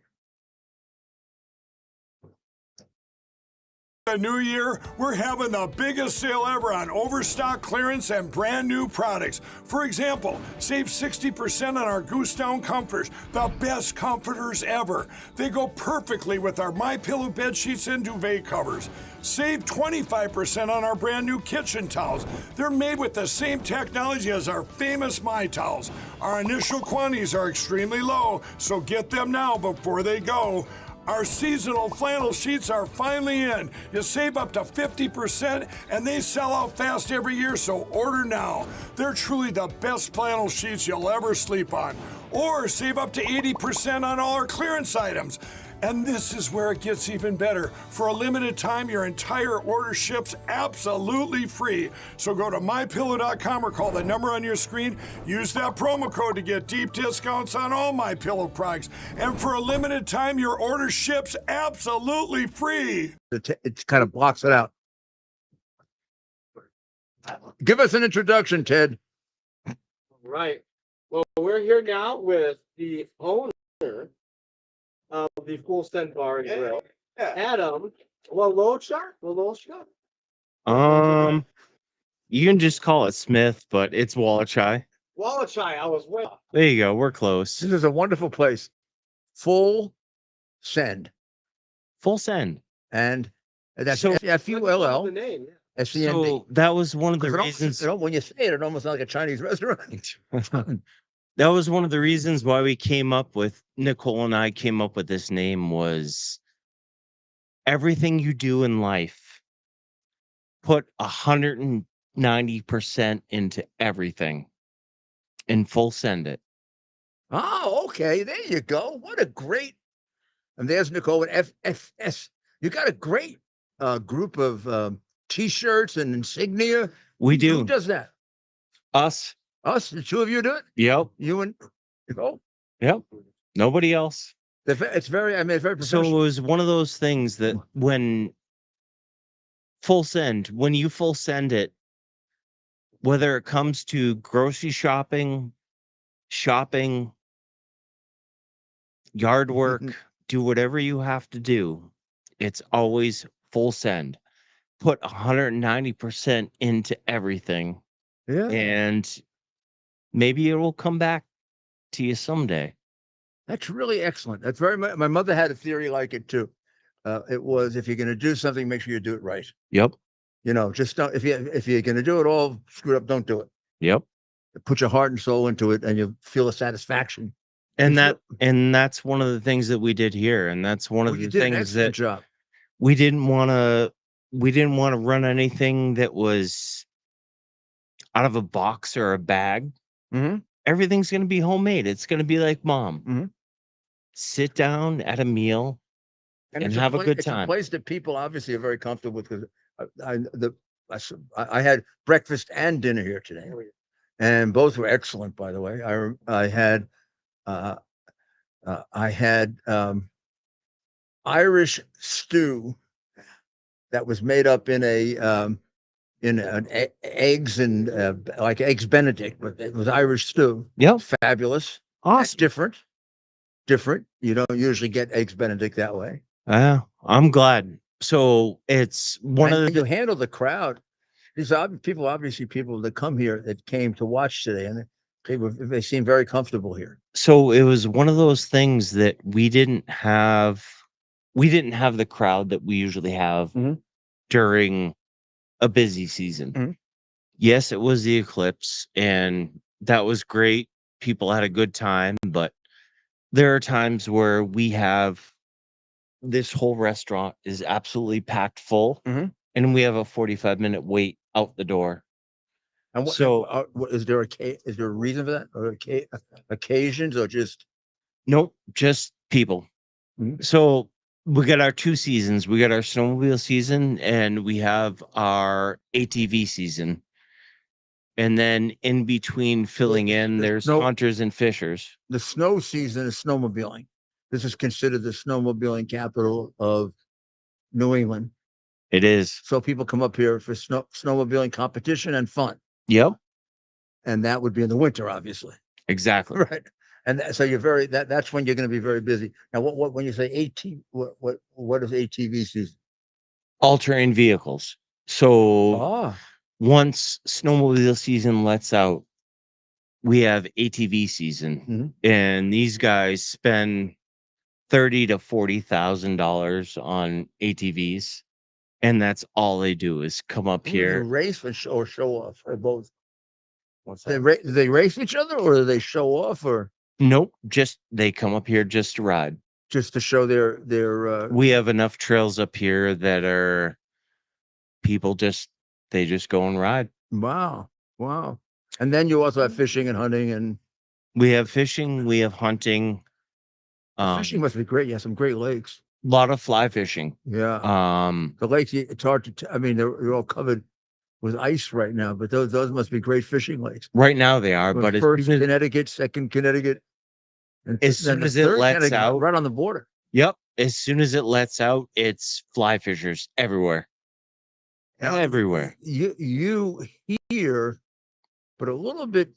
The new year, we're having the biggest sale ever on overstock clearance and brand new products. For example, save 60% on our Goose Down comforters, the best comforters ever. They go perfectly with our MyPillow bed sheets and duvet covers. Save 25% on our brand new kitchen towels. They're made with the same technology as our famous My Towels. Our initial quantities are extremely low, so get them now before they go. Our seasonal flannel sheets are finally in. You save up to 50% and they sell out fast every year, so order now. They're truly the best flannel sheets you'll ever sleep on. Or save up to 80% on all our clearance items. And this is where it gets even better. For a limited time, your entire order ships absolutely free. So go to mypillow.com or call the number on your screen. Use that promo code to get deep discounts on all MyPillow products. And for a limited time, your order ships absolutely free. It kind of blocks it out. Give us an introduction, Ted. Right. Well, we're here now with the owner of the Full Send Bar and Grill, Adam Wolotscha. You can just call it Smith, but it's Wolotscha. Wolotscha, I was well. There you go. We're close. This is a wonderful place. Full Send. Full Send. And that's So- FULL. The name, yeah. SEND. So that was one of the reasons. When you say it, it almost sounds like a Chinese restaurant. That was one of the reasons why Nicole and I came up with this name was everything you do in life, put 190% into everything and full send it. Oh, okay. There you go. What a great. And there's Nicole with FFS. You got a great group of T-shirts and insignia. We do. Who does that? Us. Us? The two of you do it? Yep. You and Nicole? Yep. Nobody else. It's very, it's very So professional. it was one of those things that when you full send it, whether it comes to grocery shopping, yard work, do whatever you have to do, it's always full send. Put 190% into everything, Yeah. and maybe it will come back to you someday. That's really excellent. That's very much. My mother had a theory like it too. It was if you're going to do something, make sure you do it right. Yep. Just don't. If you're going to do it all screwed up, don't do it. Yep. Put your heart and soul into it, and you'll feel a satisfaction. And that's one of the things that we did here, and that's one of the things that job. we didn't want to run anything that was out of a box or a bag. Mm-hmm. Everything's going to be homemade. It's going to be like mom. Mm-hmm. Sit down at a meal and have a good time. It's a place that people obviously are very comfortable with. Because I had breakfast and dinner here today, and both were excellent, by the way. I had uh, Irish stew that was made up in eggs and like eggs Benedict, but it was Irish stew. Yep. Fabulous. Awesome. Different. You don't usually get eggs Benedict that way. I'm glad. So it's one of the you handle the crowd. These people that come here that came to watch today, and they seem very comfortable here. So it was one of those things that we didn't have the crowd that we usually have during a busy season. Yes, it was the Eclipse, and that was great. People had a good time, but there are times where we have this whole restaurant is absolutely packed full, and we have a 45-minute wait out the door. And is there a reason for that, or occasions, or just? Nope, just people. So we got our 2 seasons. We got our snowmobile season, and we have our ATV season. And then in between filling in, there's hunters and fishers. The snow season is snowmobiling. This is considered the snowmobiling capital of New England. It is. So people come up here for snowmobiling competition and fun. Yep. And that would be in the winter, obviously. Exactly. Right. And so you're that's when you're going to be very busy. Now, what when you say ATV, what is ATV season? All-terrain vehicles. So once snowmobile season lets out, we have ATV season, and these guys spend $30,000 to $40,000 on ATVs, and that's all they do is come up here. Race or show off, or both? What's that? Do they race each other, or do they show off, or? Nope, just they come up here just to ride, just to show their. We have enough trails up here that are people they just go and ride. Wow. And then you also have fishing and hunting, and we have fishing, we have hunting. Fishing must be great. You have some great lakes. A lot of fly fishing. Yeah. The lakes, it's hard to. I mean, they're all covered with ice right now, but those must be great fishing lakes. Right now they are, but first Connecticut, second Connecticut, and as soon as it lets out, right on the border. Yep. As soon as it lets out, it's fly fishers everywhere. Everywhere. You here, but a little bit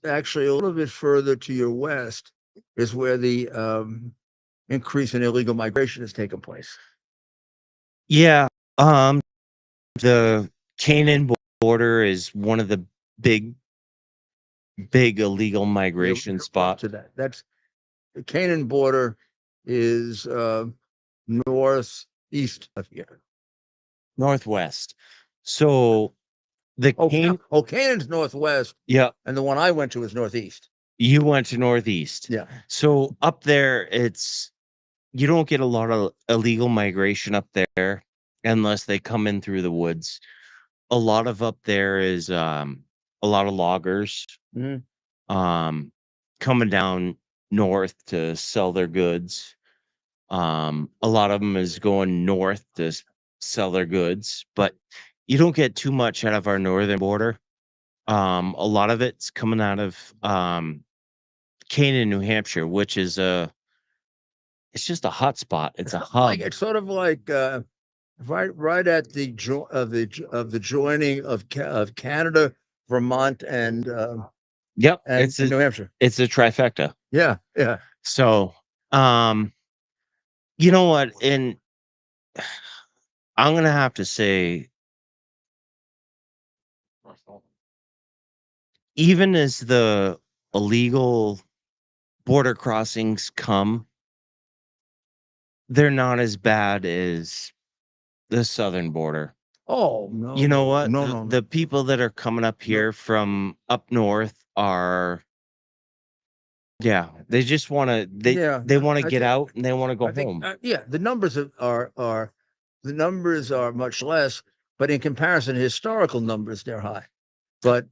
further to your west is where the increase in illegal migration has taken place. Yeah. The Canaan border is one of the big illegal migration spots. To that. That's the Canaan border is northeast of here. Northwest. So Canaan's northwest. Yeah. And the one I went to is northeast. You went to northeast. Yeah. So up there, you don't get a lot of illegal migration up there unless they come in through the woods. A lot of up there is a lot of loggers coming down north to sell their goods. A lot of them is going north to sell their goods, but you don't get too much out of our northern border. A lot of it's coming out of Canaan, New Hampshire, which is it's just a hot spot. It's a hub. It's sort of like right at the joining of Canada, Vermont, and yep, and it's New Hampshire. It's a trifecta. Yeah. So, you know what? And I'm gonna have to say, even as the illegal border crossings come, they're not as bad as the southern border. Oh, no. You know what? No. The people that are coming up here from up north are, they just want to, they want to get out and they want to go home. The numbers are much less, but in comparison to historical numbers, they're high. But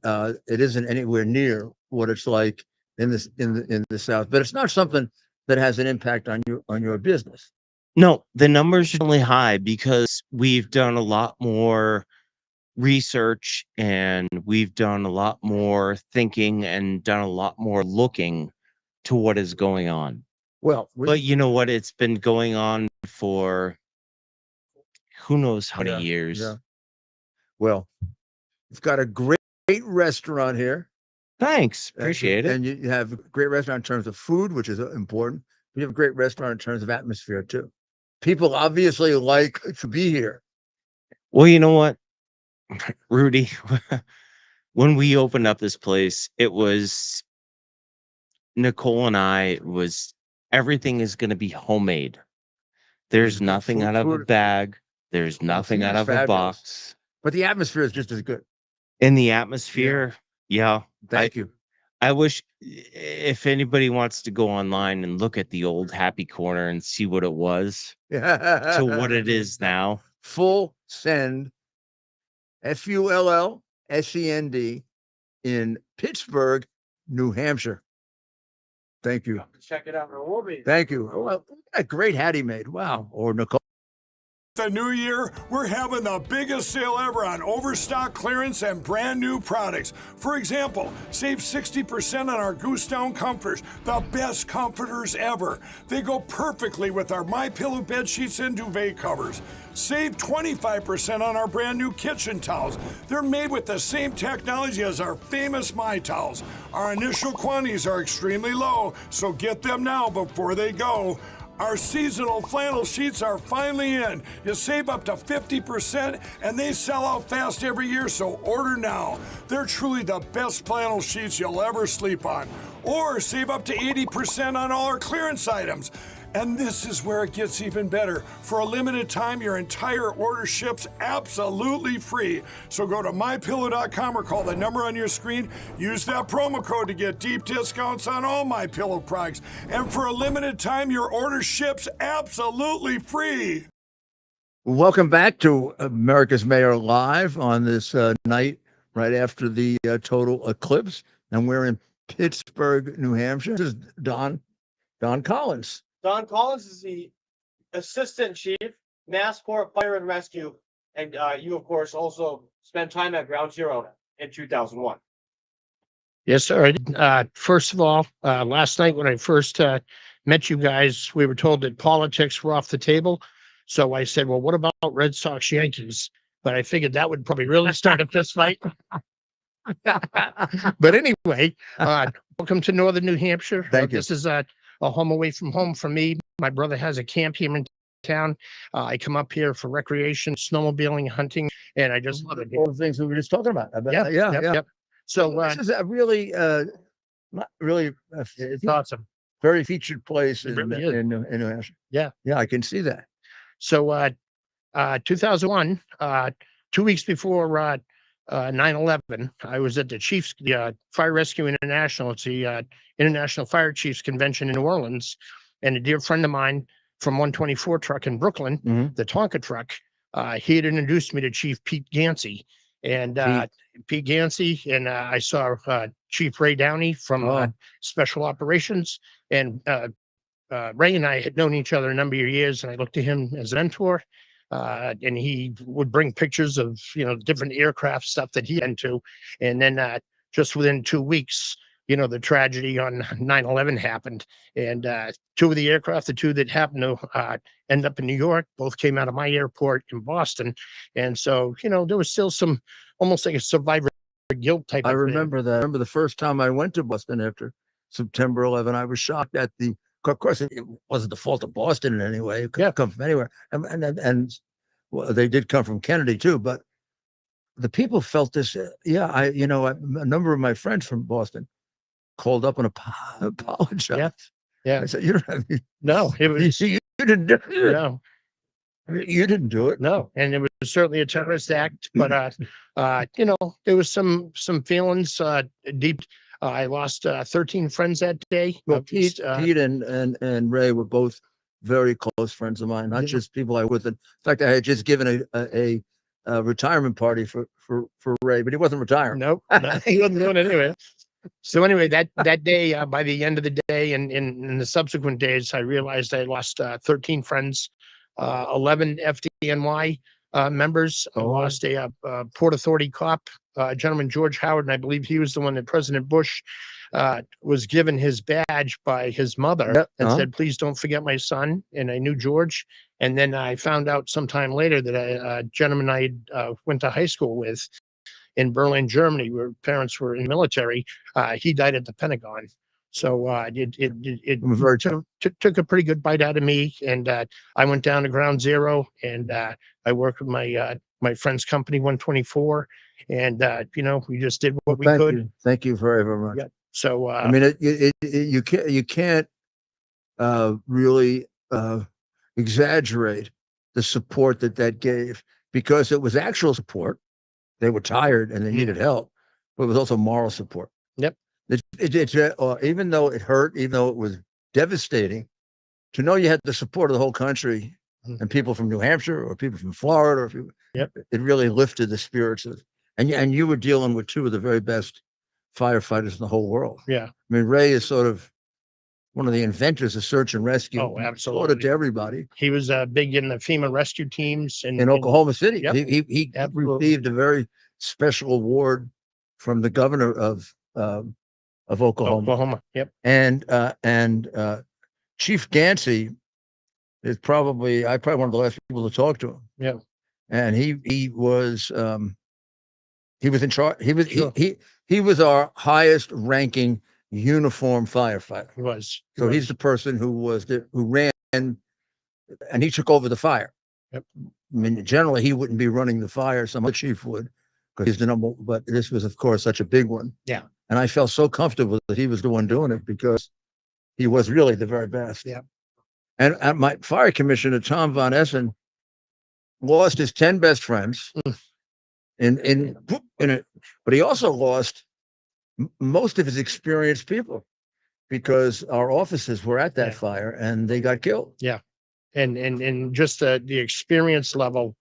it isn't anywhere near what it's like in the South. But it's not something that has an impact on your business. No, the numbers are only high because we've done a lot more research, and we've done a lot more thinking and done a lot more looking to what is going on. Well, But you know what? It's been going on for who knows how many years. Yeah. Well, you've got a great restaurant here. Thanks. Appreciate it. And you have a great restaurant in terms of food, which is important. You have a great restaurant in terms of atmosphere too. People obviously like to be here. Well, you know what, Rudy, when we opened up this place, it was Nicole and I, everything is going to be homemade. There's nothing out of a bag. There's nothing out of a box. But the atmosphere is just as good. In the atmosphere, yeah. Thank you. I wish if anybody wants to go online and look at the old Happy Corner and see what it was to what it is now. Full Send, FULLSEND in Pittsburgh, New Hampshire. Thank you. Check it out. We'll be. Thank you. Well, a great hat he made. Wow. Or Nicole. The new year, we're having the biggest sale ever on overstock clearance and brand new products. For example, save 60% on our Goose Down comforters, the best comforters ever. They go perfectly with our MyPillow bed sheets and duvet covers. Save 25% on our brand new kitchen towels. They're made with the same technology as our famous My Towels. Our initial quantities are extremely low, so get them now before they go. Our seasonal flannel sheets are finally in. You save up to 50% and they sell out fast every year, so order now. They're truly the best flannel sheets you'll ever sleep on. Or save up to 80% on all our clearance items. And this is where it gets even better. For a limited time, your entire order ships absolutely free. So go to mypillow.com or call the number on your screen. Use that promo code to get deep discounts on all MyPillow products. And for a limited time, your order ships absolutely free. Welcome back to America's Mayor Live on this night right after the total eclipse. And we're in Pittsburgh, New Hampshire. This is Don Collins. Don Collins is the Assistant Chief, Massport Fire and Rescue, and you, of course, also spent time at Ground Zero in 2001. Yes, sir. First of all, last night when I first met you guys, we were told that politics were off the table. So I said, well, what about Red Sox Yankees? But I figured that would probably really start a fist fight. But anyway, welcome to Northern New Hampshire. Thank you. This is a home away from home for me. My brother has a camp here in town. I come up here for recreation, snowmobiling, hunting, and I just love it. All the things we were just talking about. Yep. So this is a really, not really, it's awesome. very featured place in New Hampshire. Yeah, I can see that. So 2001, 2 weeks before 9/11, I was at the Chiefs, Fire Rescue International. It's the International Fire Chiefs Convention in New Orleans. And a dear friend of mine from 124 truck in Brooklyn, the Tonka truck, he had introduced me to Chief Pete Gansey. And Pete Gansey, and I saw Chief Ray Downey from Special Operations. And Ray and I had known each other a number of years, and I looked to him as a mentor. And he would bring pictures of, different aircraft stuff that he into. And then just within 2 weeks, the tragedy on 9/11 happened. And two of the aircraft, the two that happened to end up in New York, both came out of my airport in Boston. And so, there was still some almost like a survivor guilt type of thing. Remember that. I remember the first time I went to Boston after September 11, I was shocked at of course, it wasn't the fault of Boston in any way. It could come from anywhere. And well, they did come from Kennedy too, but the people felt this. A number of my friends from Boston called up and apologized. Yeah. I said, you don't have, no, it was, you didn't do it. no, you didn't do it. no. And it was certainly a terrorist act, but, there was some feelings, deep. I lost 13 friends that day. Well, Pete and Ray were both very close friends of mine, not just people I with. In fact, I had just given a retirement party for Ray, but he wasn't retiring. Nope, he wasn't doing it anyway. So anyway, that day, by the end of the day and in the subsequent days, I realized I lost 13 friends, 11 FDNY, members. I lost a Port Authority cop, gentleman, George Howard, and I believe he was the one that President Bush was given his badge by his mother and said, please don't forget my son. And I knew George. And then I found out sometime later that a gentleman I went to high school with in Berlin, Germany, where parents were in the military, he died at the Pentagon. So it took a pretty good bite out of me. And I went down to ground zero, and I worked with my friend's company, 124. And, we just did what we could. Thank you very, very much. Yeah. So, I mean, you can't really exaggerate the support that gave, because it was actual support. They were tired and they needed help, but it was also moral support. Yep. Even though it hurt, even though it was devastating, to know you had the support of the whole country and people from New Hampshire or people from Florida, it really lifted the spirits of. And you were dealing with two of the very best firefighters in the whole world. Yeah. I mean, Ray is sort of one of the inventors of search and rescue. Oh, He absolutely. taught it to everybody. He was big in the FEMA rescue teams In Oklahoma City. Yep. He Absolutely. received a very special award from the governor of Oklahoma. Yep. And Chief Gansey is probably one of the last people to talk to him. Yeah. And he was in charge. Sure. He was our highest ranking uniform firefighter. He was. He's the person who ran, and he took over the fire. Yep. I mean, generally he wouldn't be running the fire. Some other chief would, because he's the number. But this was, of course, such a big one. Yeah. And I felt so comfortable that he was the one doing it, because he was really the very best. Yeah. And my fire commissioner, Tom Von Essen, lost his 10 best friends in it, but he also lost most of his experienced people, because our officers were at that fire and they got killed. Yeah. And just the experience level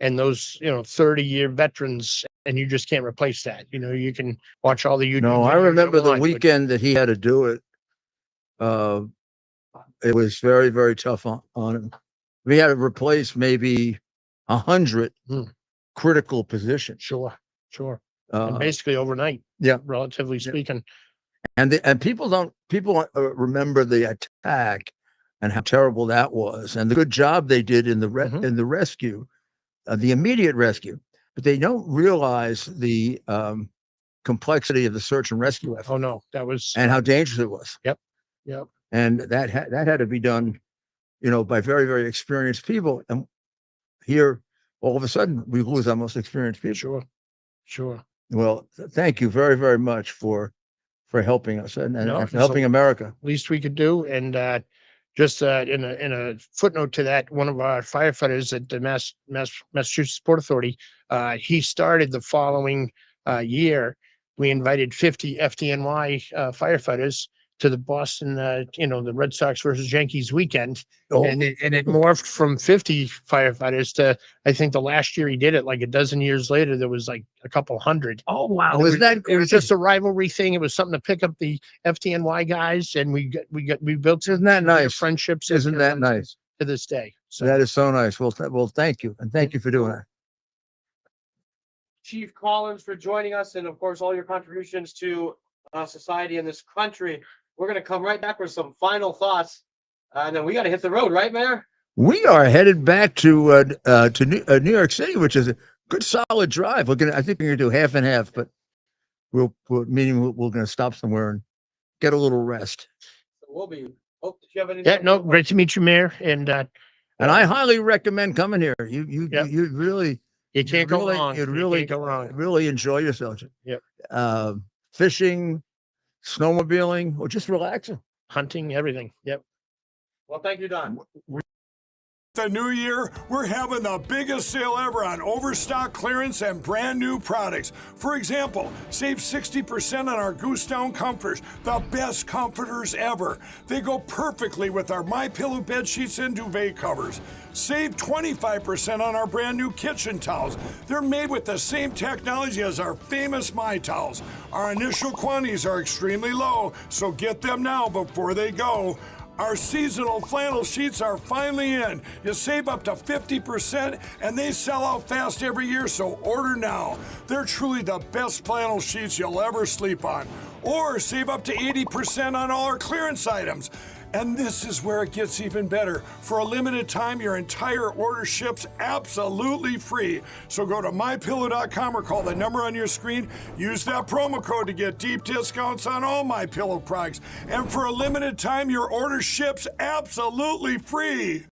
and those, 30-year veterans, and you just can't replace that. You can watch all the YouTube. No, I videos remember you the want, but weekend that he had to do it. It was very, very tough on him. We had to replace maybe 100 critical positions. Sure. And basically overnight. Yeah. Relatively speaking. And people remember the attack and how terrible that was, and the good job they did in the rescue, the immediate rescue. But they don't realize the complexity of the search and rescue effort. Oh no, that was, and how dangerous it was. Yep. And that had to be done, by very, very experienced people. And here, all of a sudden, we lose our most experienced people. Sure. Well, thank you very, very much for helping us and for helping so America. Least we could do. And just in a footnote to that, one of our firefighters at the Massachusetts Port Authority, he started the following year. We invited 50 FDNY firefighters to the Boston, the Red Sox versus Yankees weekend. And it morphed from 50 firefighters to, I think the last year he did it, like a dozen years later, there was like a couple hundred. Oh, wow. It was just a rivalry thing. It was something to pick up the FDNY guys, and we built. Isn't that nice? Friendships. Isn't that nice? To this day. So that is so nice. Well, thank you. And thank you for doing that. Chief Collins, for joining us, and of course, all your contributions to society in this country. We're going to come right back with some final thoughts, and then we got to hit the road, right, Mayor? We are headed back to New York City, which is a good solid drive. I think we're going to do half and half, but we're going to stop somewhere and get a little rest. So we'll be. Oh, did you have any? Yeah, no, great to meet you, Mayor, and I highly recommend coming here. You really. You can't go wrong. You'd really go wrong. Really enjoy yourself. Yep. Fishing, snowmobiling, or just relaxing. Hunting, everything. Yep. Well, thank you, Don. The new year, we're having the biggest sale ever on overstock clearance and brand new products. For example, save 60% on our Goose Down comforters, the best comforters ever. They go perfectly with our MyPillow bed sheets and duvet covers. Save 25% on our brand new kitchen towels. They're made with the same technology as our famous My Towels. Our initial quantities are extremely low, so get them now before they go. Our seasonal flannel sheets are finally in. You save up to 50% and they sell out fast every year, so order now. They're truly the best flannel sheets you'll ever sleep on. Or save up to 80% on all our clearance items. And this is where it gets even better. For a limited time, your entire order ships absolutely free. So go to mypillow.com or call the number on your screen. Use that promo code to get deep discounts on all MyPillow products. And for a limited time, your order ships absolutely free.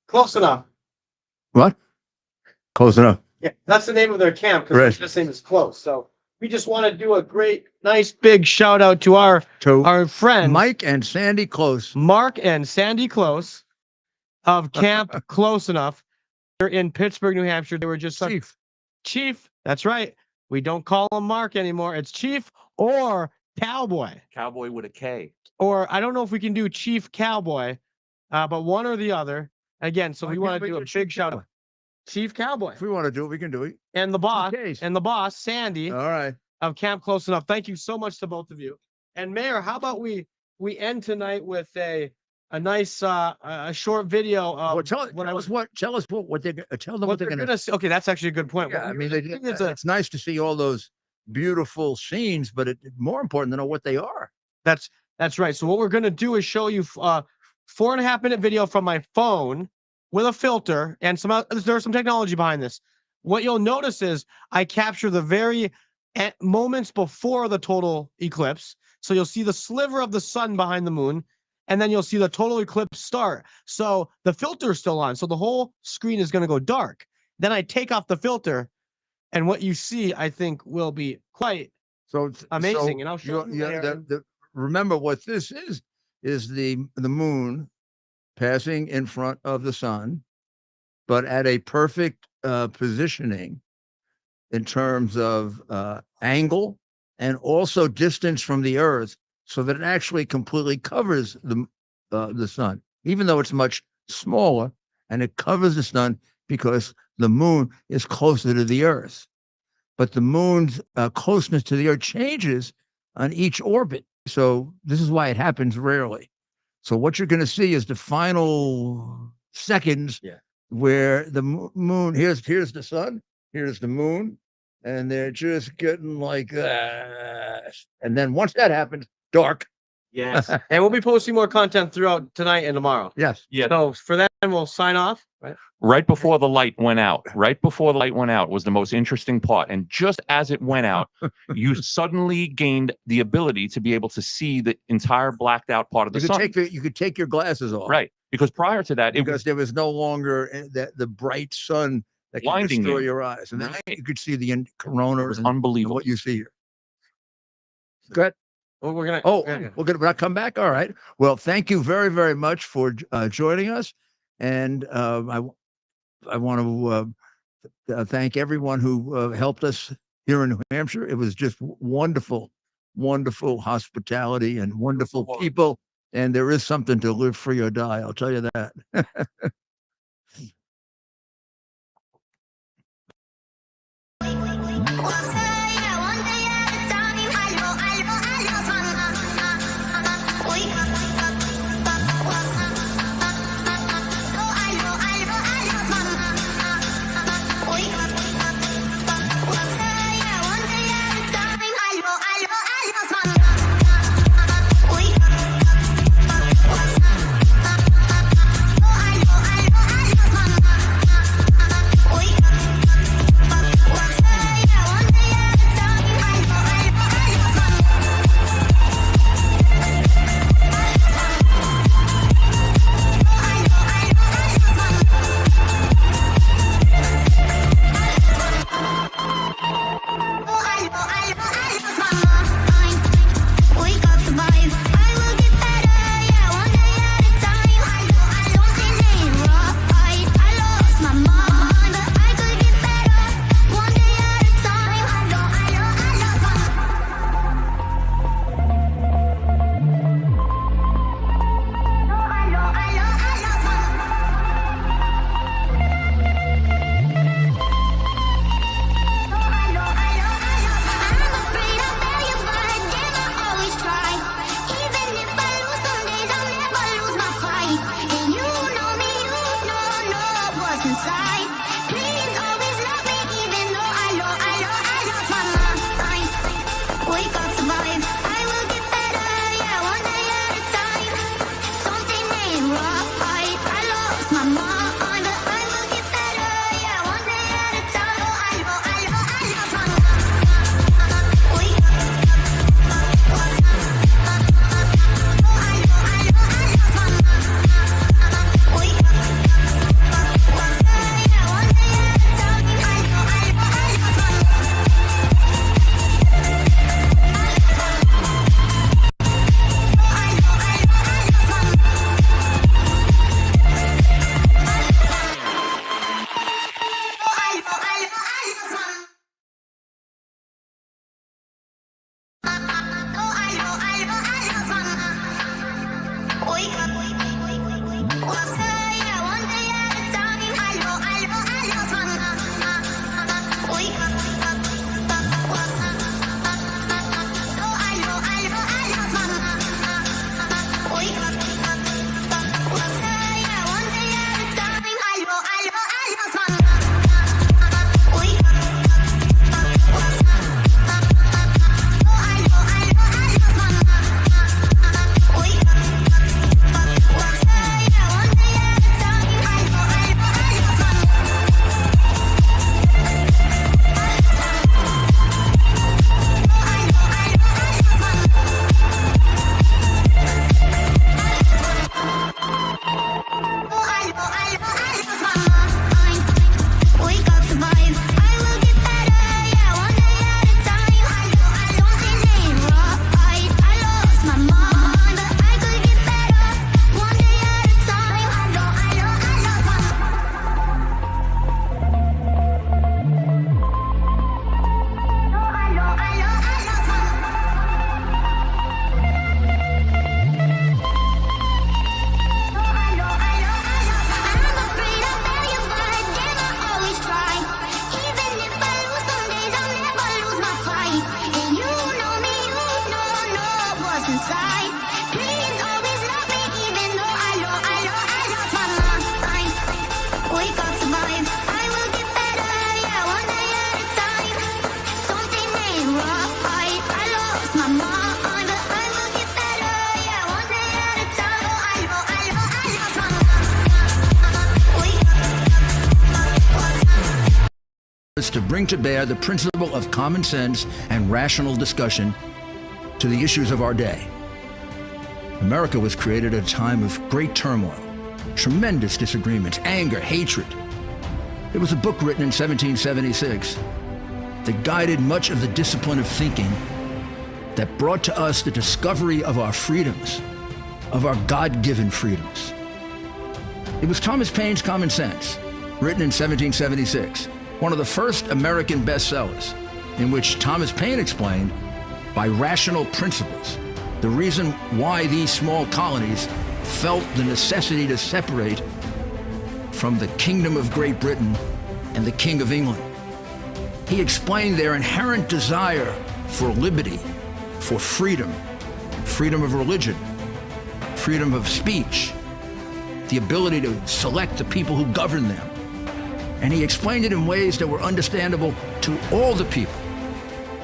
Close enough. What? Close enough. Yeah, that's the name of their camp because Right. this name is Close. So we just want to do a great, nice, big shout out to our friends, Mike and Sandy Close. Mark and Sandy Close of Camp Close Enough. They're in Pittsburgh, New Hampshire. They were just Chief. That's right. We don't call him Mark anymore. It's Chief or Cowboy. Cowboy with a K. Or I don't know if we can do Chief Cowboy, but one or the other. Again, so we want to do a big shout out. Chief Cowboy. If we want to do it, we can do it. And the boss, Okay. Sandy All right. of Camp Close Enough. Thank you so much to both of you. And Mayor, how about we end tonight with a nice a short video of Well, tell us what they're tell them what they're gonna see. Okay, that's actually a good point. Yeah, I mean, it's nice to see all those beautiful scenes, but it's more important to know what they are. That's right. So what we're gonna do is show you 4.5-minute video from my phone with a filter and there's some technology behind this. What you'll notice is I capture the very moments before the total eclipse. So you'll see the sliver of the sun behind the moon, and then you'll see the total eclipse start. So the filter is still on. So the whole screen is going to go dark. Then I take off the filter, and what you see, I think, will be quite amazing. And I'll show you. Remember what this is the moon passing in front of the sun, but at a perfect positioning in terms of angle and also distance from the earth, so that it actually completely covers the sun, even though it's much smaller, and it covers the sun because the moon is closer to the earth. But the moon's closeness to the earth changes on each orbit. So this is why it happens rarely. So what you're going to see is the final seconds where the moon, here's the sun, here's the moon, and they're just getting like that. And then once that happens, dark. Yes. And we'll be posting more content throughout tonight and tomorrow. Yes. Yeah. So for that, we'll sign off. Right before the light went out, was the most interesting part. And just as it went out, you suddenly gained the ability to be able to see the entire blacked out part of the sun. You could take your glasses off. Right. Because prior to that, there was no longer the bright sun that can blinding destroy you. your eyes. And then you could see the corona. It was unbelievable. What you see here. Good. Well, we're gonna. We're gonna come back. All right. Well, thank you very, very much for joining us, and I want to thank everyone who helped us here in New Hampshire. It was just wonderful, wonderful hospitality and wonderful people. And there is something to live free or die. I'll tell you that. Oh, I know. Please always love me, even though I lost my mind. We got survive. I will get better, yeah, one day at a time. Something ain't right. I lost my mind, but I will get better, yeah, one day at a time. I lost my mind. Is to bring to bear the principle of common sense and rational discussion to the issues of our day. America was created at a time of great turmoil, tremendous disagreements, anger, hatred. There was a book written in 1776 that guided much of the discipline of thinking that brought to us the discovery of our freedoms, of our God-given freedoms. It was Thomas Paine's Common Sense, written in 1776, one of the first American bestsellers, in which Thomas Paine explained, by rational principles, the reason why these small colonies felt the necessity to separate from the Kingdom of Great Britain and the King of England. He explained their inherent desire for liberty, for freedom, freedom of religion, freedom of speech, the ability to select the people who govern them. And he explained it in ways that were understandable to all the people,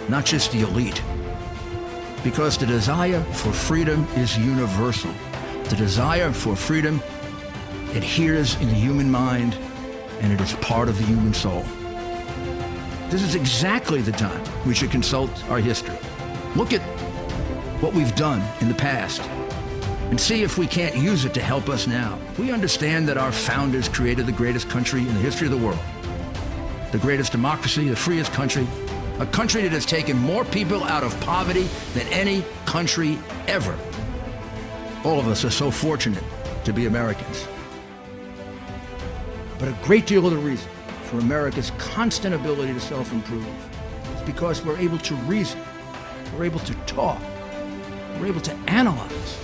not just the elite. Because the desire for freedom is universal. The desire for freedom adheres in the human mind, and it is part of the human soul. This is exactly the time we should consult our history. Look at what we've done in the past and see if we can't use it to help us now. We understand that our founders created the greatest country in the history of the world, the greatest democracy, the freest country, a country that has taken more people out of poverty than any country ever. All of us are so fortunate to be Americans. But a great deal of the reason for America's constant ability to self-improve is because we're able to reason, we're able to talk, we're able to analyze,